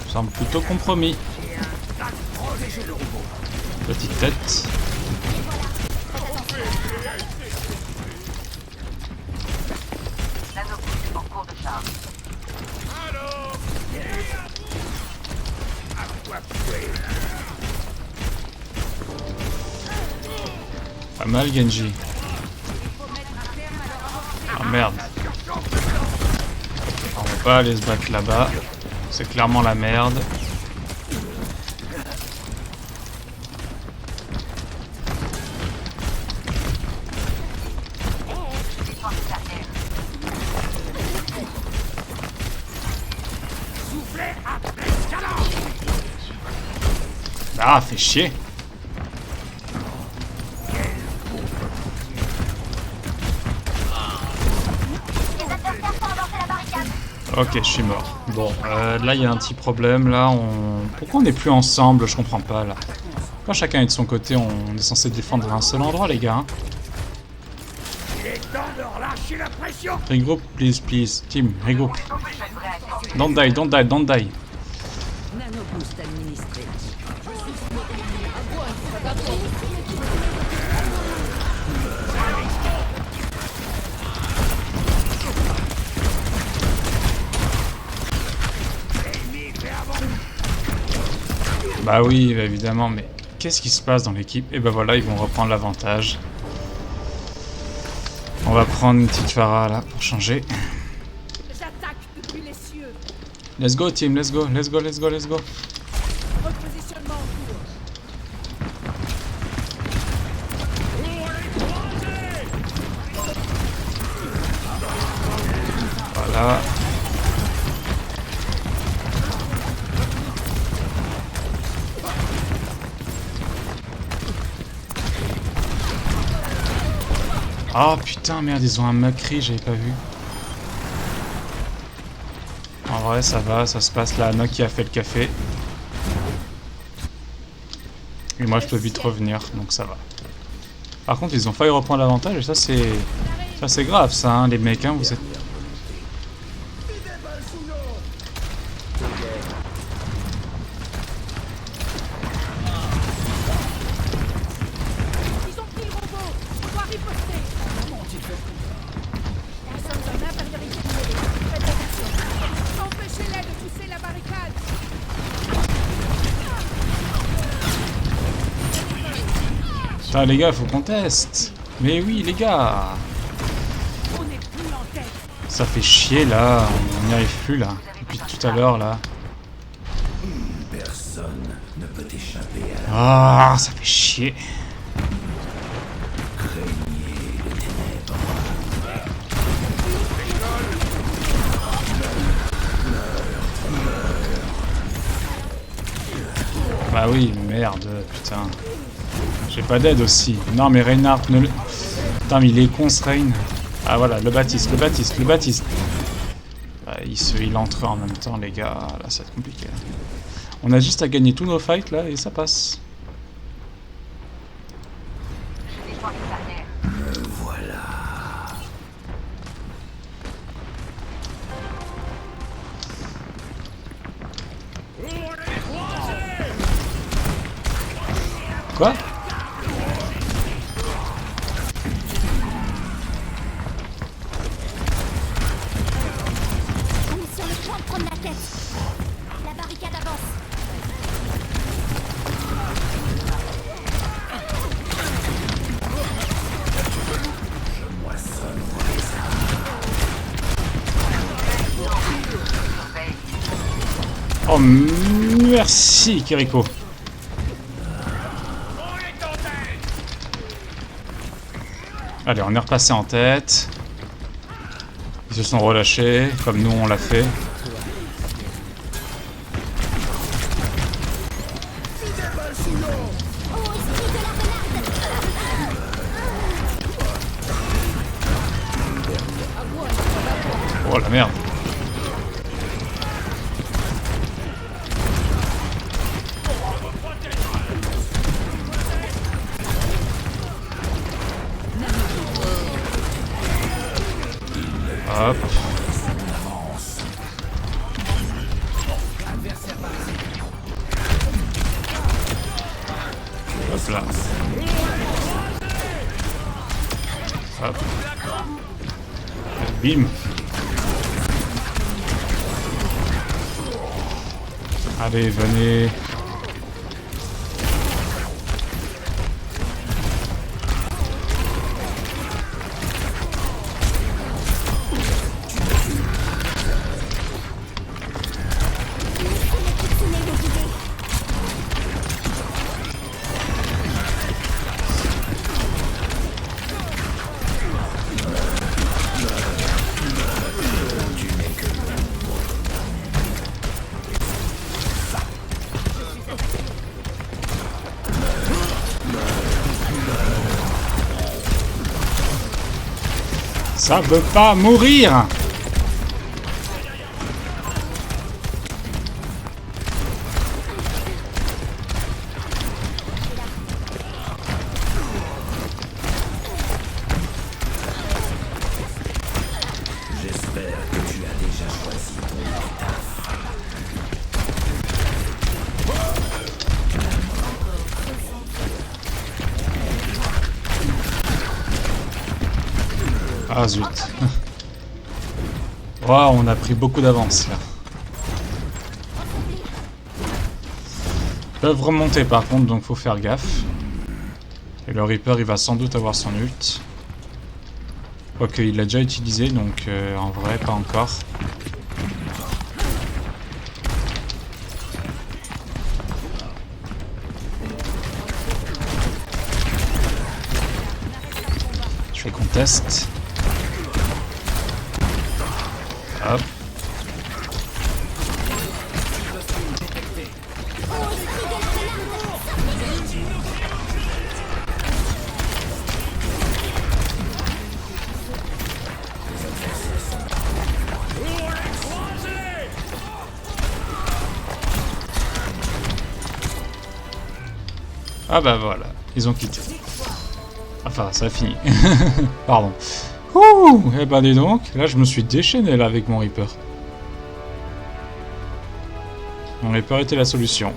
Semble plutôt compromis. Petite tête. Pas mal, Genji. Ah merde. On va pas aller se battre là-bas. C'est clairement la merde. Ah, fait chier. Ok, je suis mort. Bon, là il y a un petit problème. Là, pourquoi on n'est plus ensemble? Je comprends pas là. Quand chacun est de son côté, on est censé défendre un seul endroit, les gars. Hein. Il est temps de relâcher la pression. Regroup, please, please. Team, regroup. Don't die, don't die, don't die. Nanoboost administré. Bah oui, évidemment, mais qu'est-ce qui se passe dans l'équipe? Et bah voilà, ils vont reprendre l'avantage. On va prendre une petite Pharah là pour changer. J'attaque depuis les cieux. Let's go team, let's go, let's go, let's go, let's go. Repositionnement en cours. Voilà. Oh putain, merde, ils ont un Macri, j'avais pas vu. En vrai, ça va, ça se passe là. Anna qui a fait le café. Et moi, je peux vite revenir, donc ça va. Par contre, ils ont failli reprendre l'avantage, et ça, c'est grave, ça, hein, les mecs, hein, vous êtes... Ils ont pris le robot. On doit riposter. Nous sommes en infériorité numérique. Faites attention. Empêchez-les de pousser la barricade. Putain, les gars, faut qu'on teste. Mais oui, les gars. On n'est plus en tête. Ça fait chier, là. On n'y arrive plus, là. Depuis tout à l'heure, là. Personne ne peut échapper à Ah, ça fait chier. craignez les ténèbres. Bah oui, merde, putain. J'ai pas d'aide aussi. Non, mais Reinhardt, ne le... Putain, mais il est con, ce Rein. Ah, voilà, le Baptiste, le Baptiste, le Baptiste. Bah, il entre en même temps, les gars. Là, ça va être compliqué. On a juste à gagner tous nos fights, là, et ça passe. Quoi? tête. La barricade avance. Oh, merci, Kiriko. Allez, on est repassé en tête. Ils se sont relâchés, comme nous on l'a fait. Oh la merde. Hop. Hop là. Hop. Bim. Allez, venez. Ça veut pas mourir. J'espère que tu as déjà choisi ton épitaphe. Ah zut. Wow, on a pris beaucoup d'avance là. Ils peuvent remonter par contre, donc faut faire gaffe. Et le Reaper il va sans doute avoir son ult. Ok, il l'a déjà utilisé, donc en vrai pas encore. Je fais qu'on teste. Hop. Ah bah voilà, ils ont quitté. Enfin, ça a fini. Pardon. Ouh, eh ben dis donc, là je me suis déchaîné là avec mon Reaper. Mon Reaper était la solution.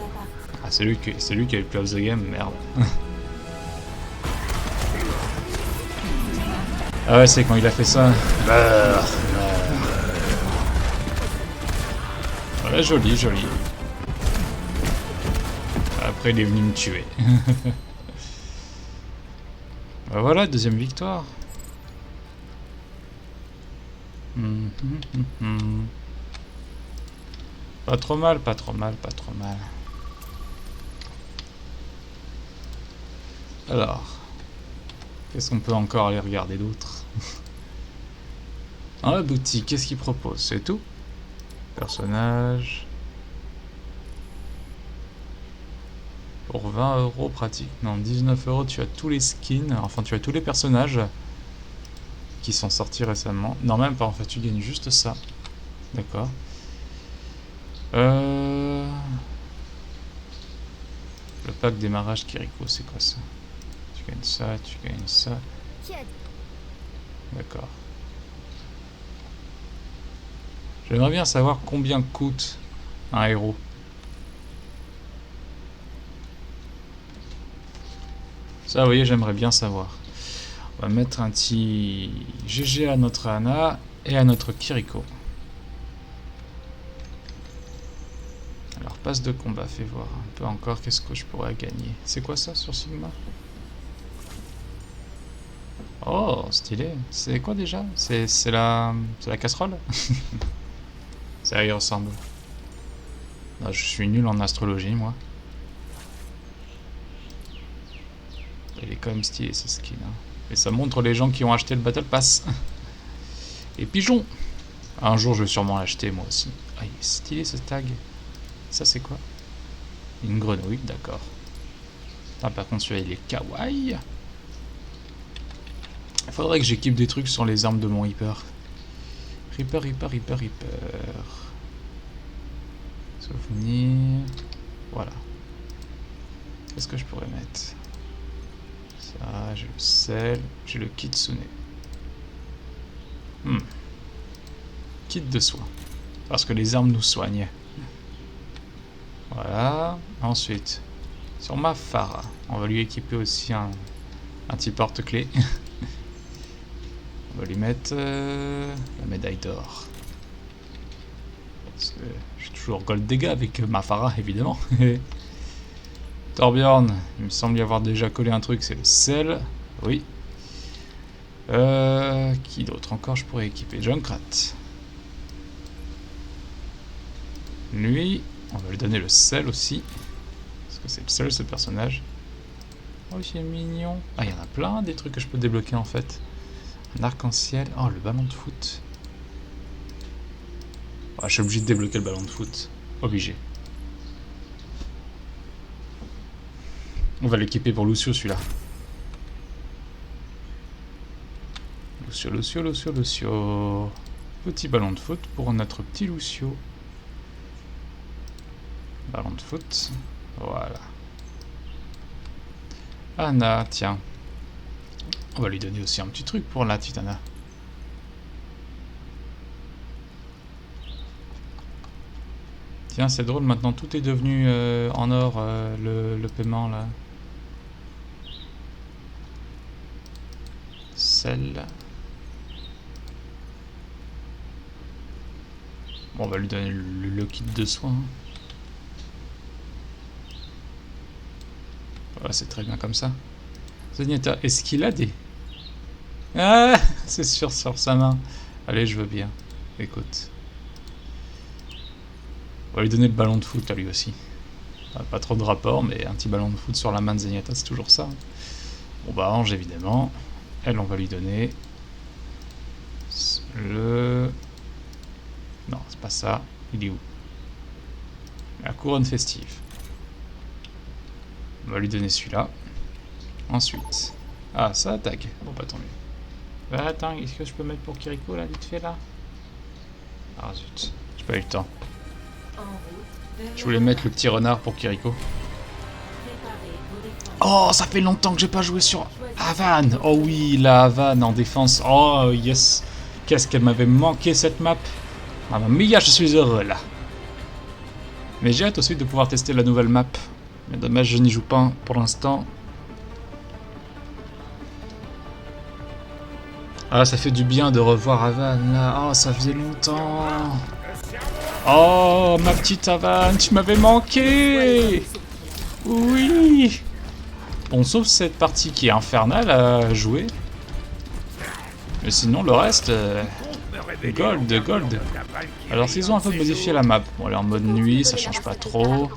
Ah, c'est lui qui a eu le play of the game, merde. Ah ouais, c'est quand il a fait ça. Voilà, joli, joli. Après, il est venu me tuer. Bah voilà, deuxième victoire. Pas trop mal, pas trop mal, pas trop mal. Alors, qu'est-ce qu'on peut encore aller regarder d'autre? Dans la boutique, qu'est-ce qu'il propose? C'est tout? Personnage. Pour 20 € pratique. Non, 19 € tu as tous les skins. Enfin, tu as tous les personnages qui sont sortis récemment. Non, même pas, en fait, tu gagnes juste ça. D'accord. Le pack démarrage Kiriko, c'est quoi ça? Tu gagnes ça, tu gagnes ça. D'accord. J'aimerais bien savoir combien coûte un héros. Ça, vous voyez, j'aimerais bien savoir. On va mettre un petit GG à notre Ana et à notre Kiriko. Alors, passe de combat, fais voir un peu encore qu'est-ce que je pourrais gagner. C'est quoi ça sur Sigma? Oh, stylé. C'est quoi déjà? C'est la casserole? Ça y ressemble. Non, je suis nul en astrologie, moi. Il est quand même stylé ce skin. Hein. Et ça montre les gens qui ont acheté le Battle Pass. Et pigeon. Un jour, je vais sûrement l'acheter, moi aussi. Ah, il est stylé ce tag. Ça, c'est quoi? Une grenouille, d'accord. Ah, par contre, celui-là, il est kawaii. Il faudrait que j'équipe des trucs sur les armes de mon Reaper. Reaper. Souvenir. Voilà. Qu'est-ce que je pourrais mettre? Ça, j'ai le sel. J'ai le kitsune. Kit de soin. Parce que les armes nous soignent. Voilà. Ensuite, sur ma Pharah, on va lui équiper aussi un petit porte-clés. On va lui mettre la médaille d'or. Parce que j'ai toujours gold dégâts avec ma Pharah, évidemment. Torbjorn, il me semble y avoir déjà collé un truc, c'est le sel. Oui. Qui d'autre encore je pourrais équiper? Junkrat. Lui, on va lui donner le sel aussi. Parce que c'est le seul ce personnage. Oh, c'est mignon. Ah, il y en a plein des trucs que je peux débloquer en fait. Un arc-en-ciel. Oh, le ballon de foot. Oh, je suis obligé de débloquer le ballon de foot. Obligé. On va l'équiper pour Lucio celui-là. Lucio. Petit ballon de foot pour notre petit Lucio. Ballon de foot. Voilà. Anna, tiens. On va lui donner aussi un petit truc pour la petite Anna. Tiens, c'est drôle, maintenant tout est devenu en or, le paiement là. Sel. Bon, on va lui donner le kit de soins. Voilà, c'est très bien comme ça. Zenyatta, est-ce qu'il a des... Ah, c'est sûr, sur sa main. Allez, je veux bien. Écoute. On va lui donner le ballon de foot à lui aussi. Pas trop de rapport, mais un petit ballon de foot sur la main de Zenyatta, c'est toujours ça. Bon bah Ange, évidemment. Elle, on va lui donner... le... Non, c'est pas ça. Il est où? La couronne festive. On va lui donner celui-là. Ensuite. Ah, ça attaque. Bon, bah tant mieux. Bah attends, est-ce que je peux mettre pour Kiriko là, vite fait là? Ah zut, j'ai pas eu le temps. Je voulais mettre le petit renard pour Kiriko. Oh, ça fait longtemps que j'ai pas joué sur Havane. Oh oui, la Havane en défense. Oh yes. Qu'est-ce qu'elle m'avait manqué cette map. Mamma mia, je suis heureux là. Mais j'ai hâte aussi de pouvoir tester la nouvelle map. Mais dommage, je n'y joue pas pour l'instant. Ah, ça fait du bien de revoir Havane là. Oh, ça faisait longtemps. Oh, ma petite Havane, tu m'avais manqué. Oui. Bon, sauf cette partie qui est infernale à jouer. Mais sinon, le reste... Gold. Alors, s'ils ont un peu modifié la map. Bon, elle est en mode nuit, ça change pas trop.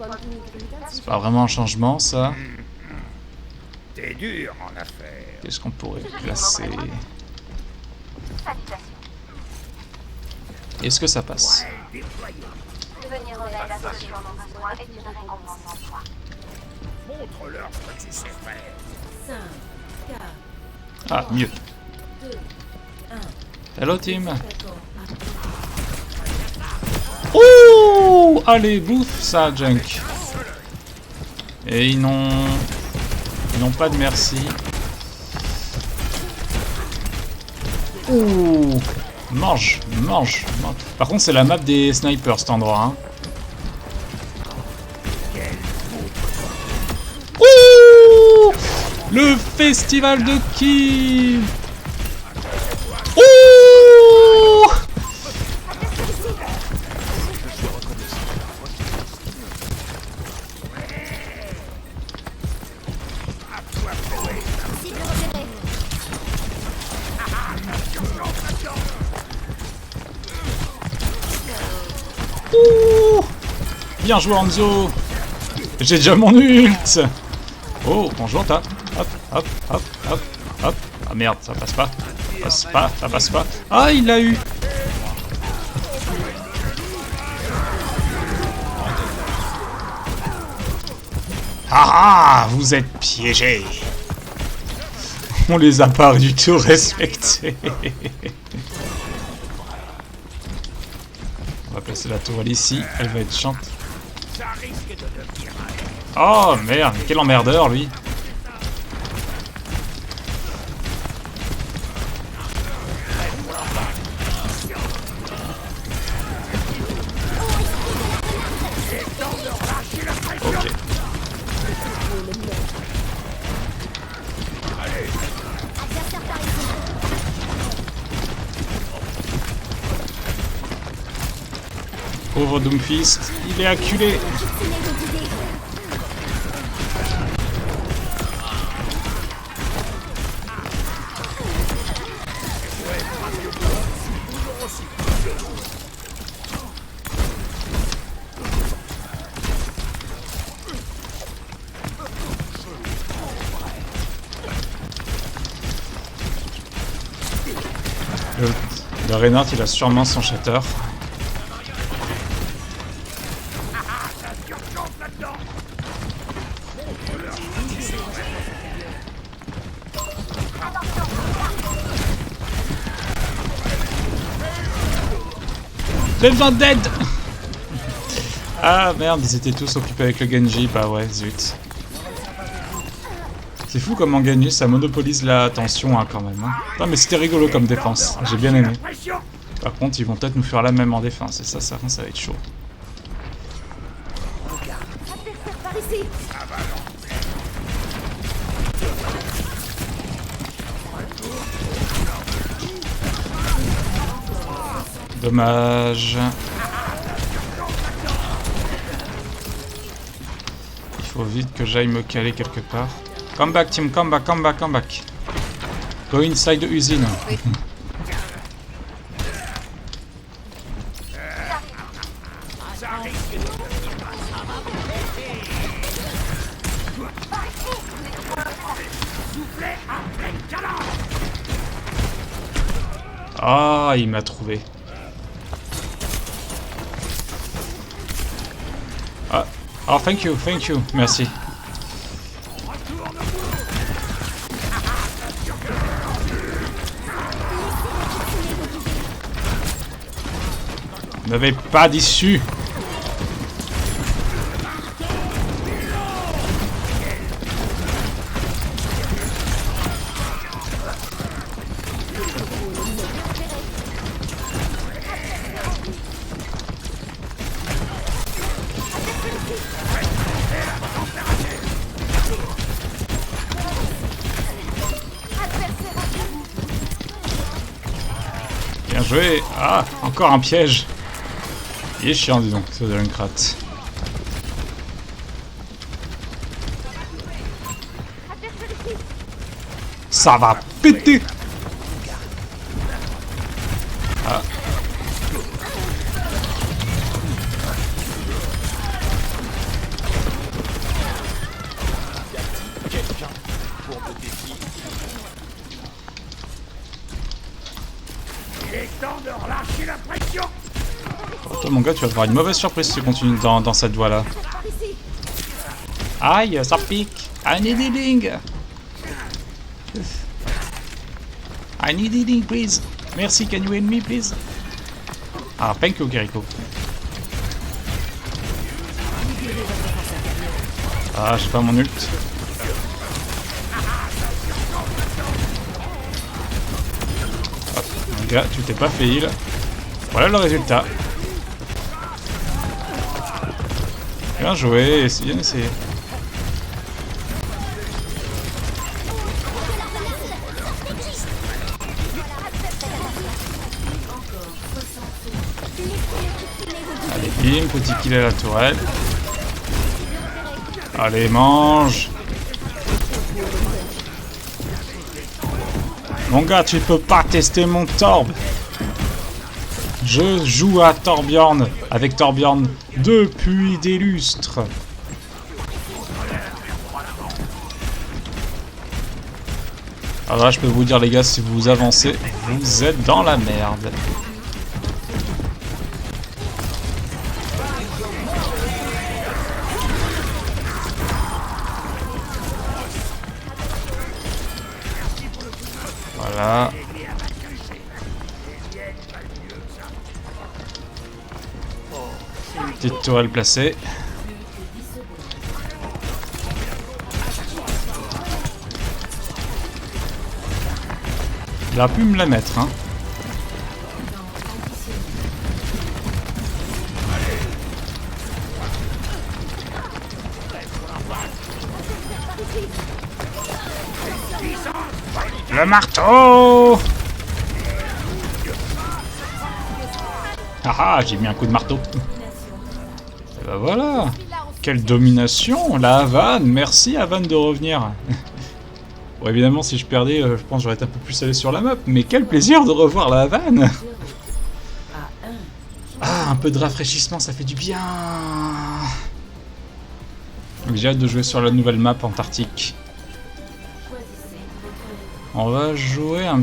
C'est pas vraiment un changement, ça. T'es dur en affaires. Qu'est-ce qu'on pourrait classer? Est-ce que ça passe? Montre-leur ce que tu sais faire. Ah, mieux. Hello, team. Oh, allez, bouffe ça, Junk. Et ils n'ont pas de merci. Ouh, mange. Par contre, c'est la map des snipers, cet endroit. Hein. Ouh, le festival de kills. Ouh. Ouh, bien joué Hanzo. J'ai déjà mon ult. Oh, bonjour toi. Hop, hop, hop, hop, hop. Ah merde, ça passe pas. Ça passe pas, ça passe pas. Ah, il l'a eu. Ah, vous êtes piégés. On les a pas du tout respectés. On va placer la tourelle ici. Elle va être chiante. Oh merde, quel emmerdeur lui. Ok. Pauvre Doomfist, il est acculé. Le Reinhardt, il a sûrement son shatter. J'ai besoin d'aide. Ah merde, ils étaient tous occupés avec le Genji. Bah ouais, zut. C'est fou comment Genji, ça monopolise l'attention hein, quand même. Hein. Non mais c'était rigolo comme défense, j'ai bien aimé. Par contre, ils vont peut-être nous faire la même en défense, et ça va être chaud. Par ici. Dommage. Il faut vite que j'aille me caler quelque part. Come back team, come back, come back, come back. Go inside the usine. Ah, il m'a trouvé. Ah, oh, thank you, merci. Vous n'avez pas d'issue. Bien joué. Ah, encore un piège. Il est chiant, dis donc, ce Junkrat. Ça va péter. Ah. Toi mon gars, tu vas avoir une mauvaise surprise si tu continues dans cette voie là. Aïe, ça pique. I need healing. I need healing, please. Merci, can you heal me, please? Ah, thank you, Kiriko. Ah, j'ai pas mon ult. Hop, mon gars, tu t'es pas fait heal. Voilà le résultat. Bien joué, c'est bien essayé. Allez, bim, petit kill à la tourelle. Allez, mange. Mon gars, tu peux pas tester mon torbe. Je joue à Torbjorn, avec Torbjorn depuis des lustres. Alors là, je peux vous dire les gars, si vous avancez, vous êtes dans la merde. Voilà. Petite tourelle placée. Il a pu me la mettre, hein. Le marteau! Ah ah, j'ai mis un coup de marteau. Et bah voilà. Quelle domination, la Havane. Merci Havane de revenir. Bon, évidemment, si je perdais, je pense que j'aurais été un peu plus allé sur la map. Mais quel plaisir de revoir la Havane. Ah, un peu de rafraîchissement, ça fait du bien. Donc j'ai hâte de jouer sur la nouvelle map Antarctique. On va jouer un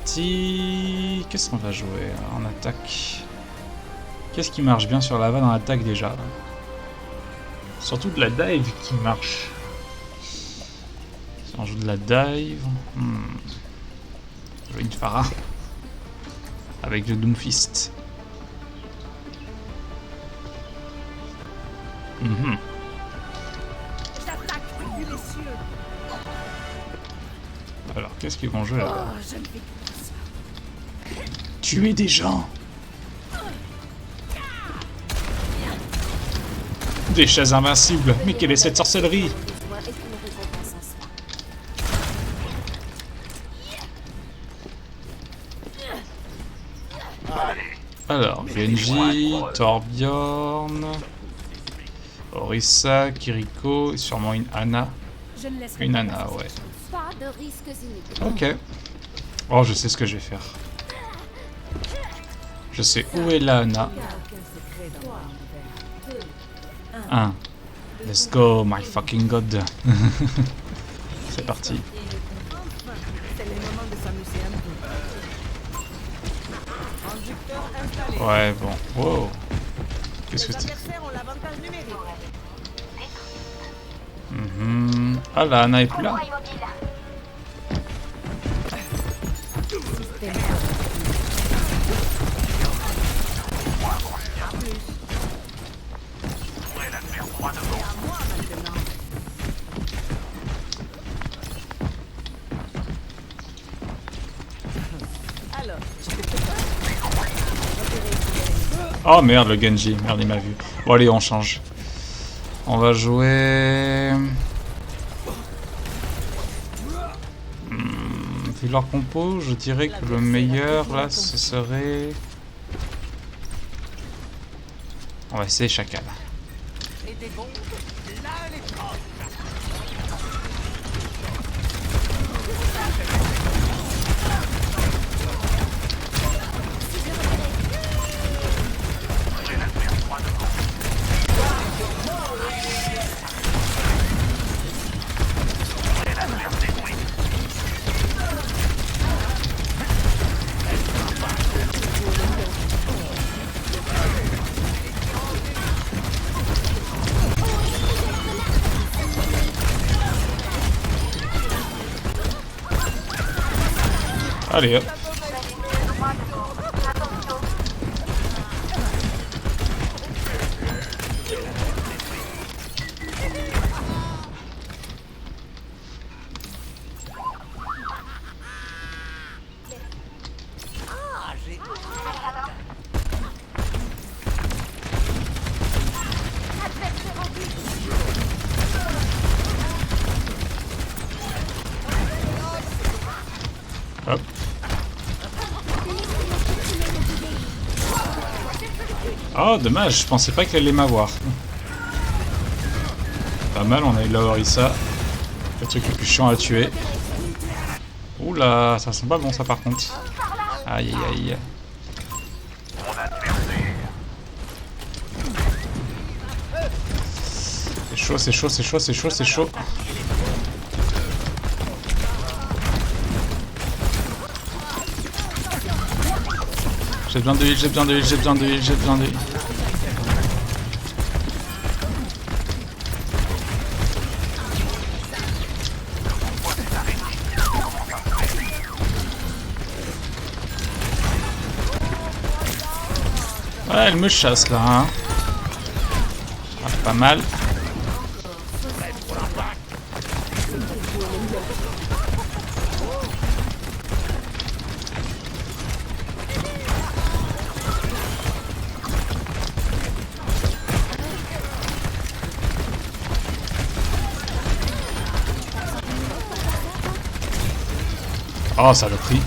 petit... Qu'est-ce qu'on va jouer en attaque? Qu'est-ce qui marche bien sur la Havane en attaque déjà? Surtout de la dive qui marche. Si on joue de la dive... Jouer une Pharah. Avec le Doomfist. J'attaque depuis les cieux. Alors, qu'est-ce qu'ils vont jouer là-bas? Oh, je ne fais que ça. Tuer des gens! Des chaises invincibles! Mais quelle est cette sorcellerie? Alors, Genji, Torbjorn, Orisa, Kiriko et sûrement une Ana. Je ne laisserai Une pas Ana, passer. ouais. Pas de risques inutiles. Ok. Oh, je sais ce que je vais faire. Je sais où est la Ana. 1. Let's go, my fucking god. C'est parti. C'est le moment de s'amuser un peu. Ouais, bon. Wow. Qu'est-ce que c'est? Ont l'avantage numérique. Ah, la Ana est plus là. Oh merde, le Genji. Merde, il m'a vu. Bon, allez, on change. On va jouer... Vu leur compo, je dirais que le meilleur, là, ce serait... On va essayer Chacal. Allez hop. Hop. Oh, dommage, je pensais pas qu'elle allait m'avoir. Pas mal, on a eu la Orisa. Le truc le plus chiant à tuer. Oula, ça sent pas bon ça par contre. Aïe aïe aïe. chaud, c'est chaud, c'est chaud, c'est chaud, c'est chaud. J'ai besoin de heal, j'ai besoin de heal, j'ai besoin de heal, j'ai besoin de heal. Ouais, elle me chasse là, hein. Ah, pas mal. Oh, ça l'a pris.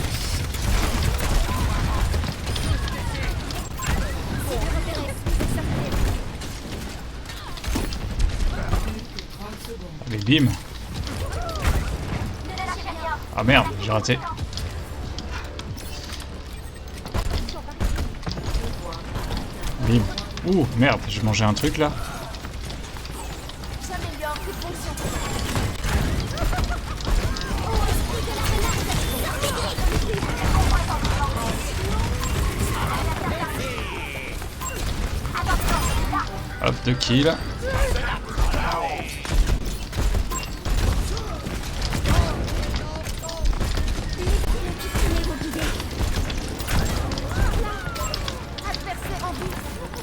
Allez, bim. Ah merde, j'ai raté. Bim. Ouh, merde, j'ai mangé un truc là. Hop, 2 kills.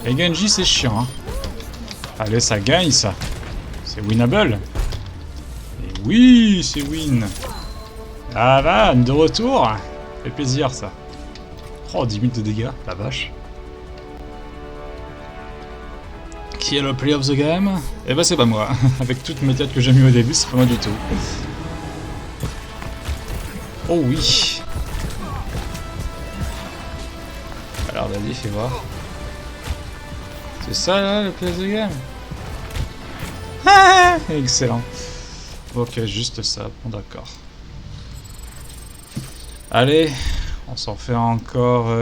Et Genji, c'est chiant. Hein. Allez, ça gagne, ça. C'est winnable. Et oui, c'est win. Ah va, de retour. Ça fait plaisir, ça. Oh, 10 minutes de dégâts, la vache. Qui est le play of the game? Eh ben c'est pas moi. Avec toutes mes têtes que j'ai mis au début, c'est pas moi du tout. Oh oui. Alors vas-y, fais voir. C'est ça là, le play of the game? Ah, excellent. Ok, juste ça. Bon d'accord. Allez, on s'en fait encore...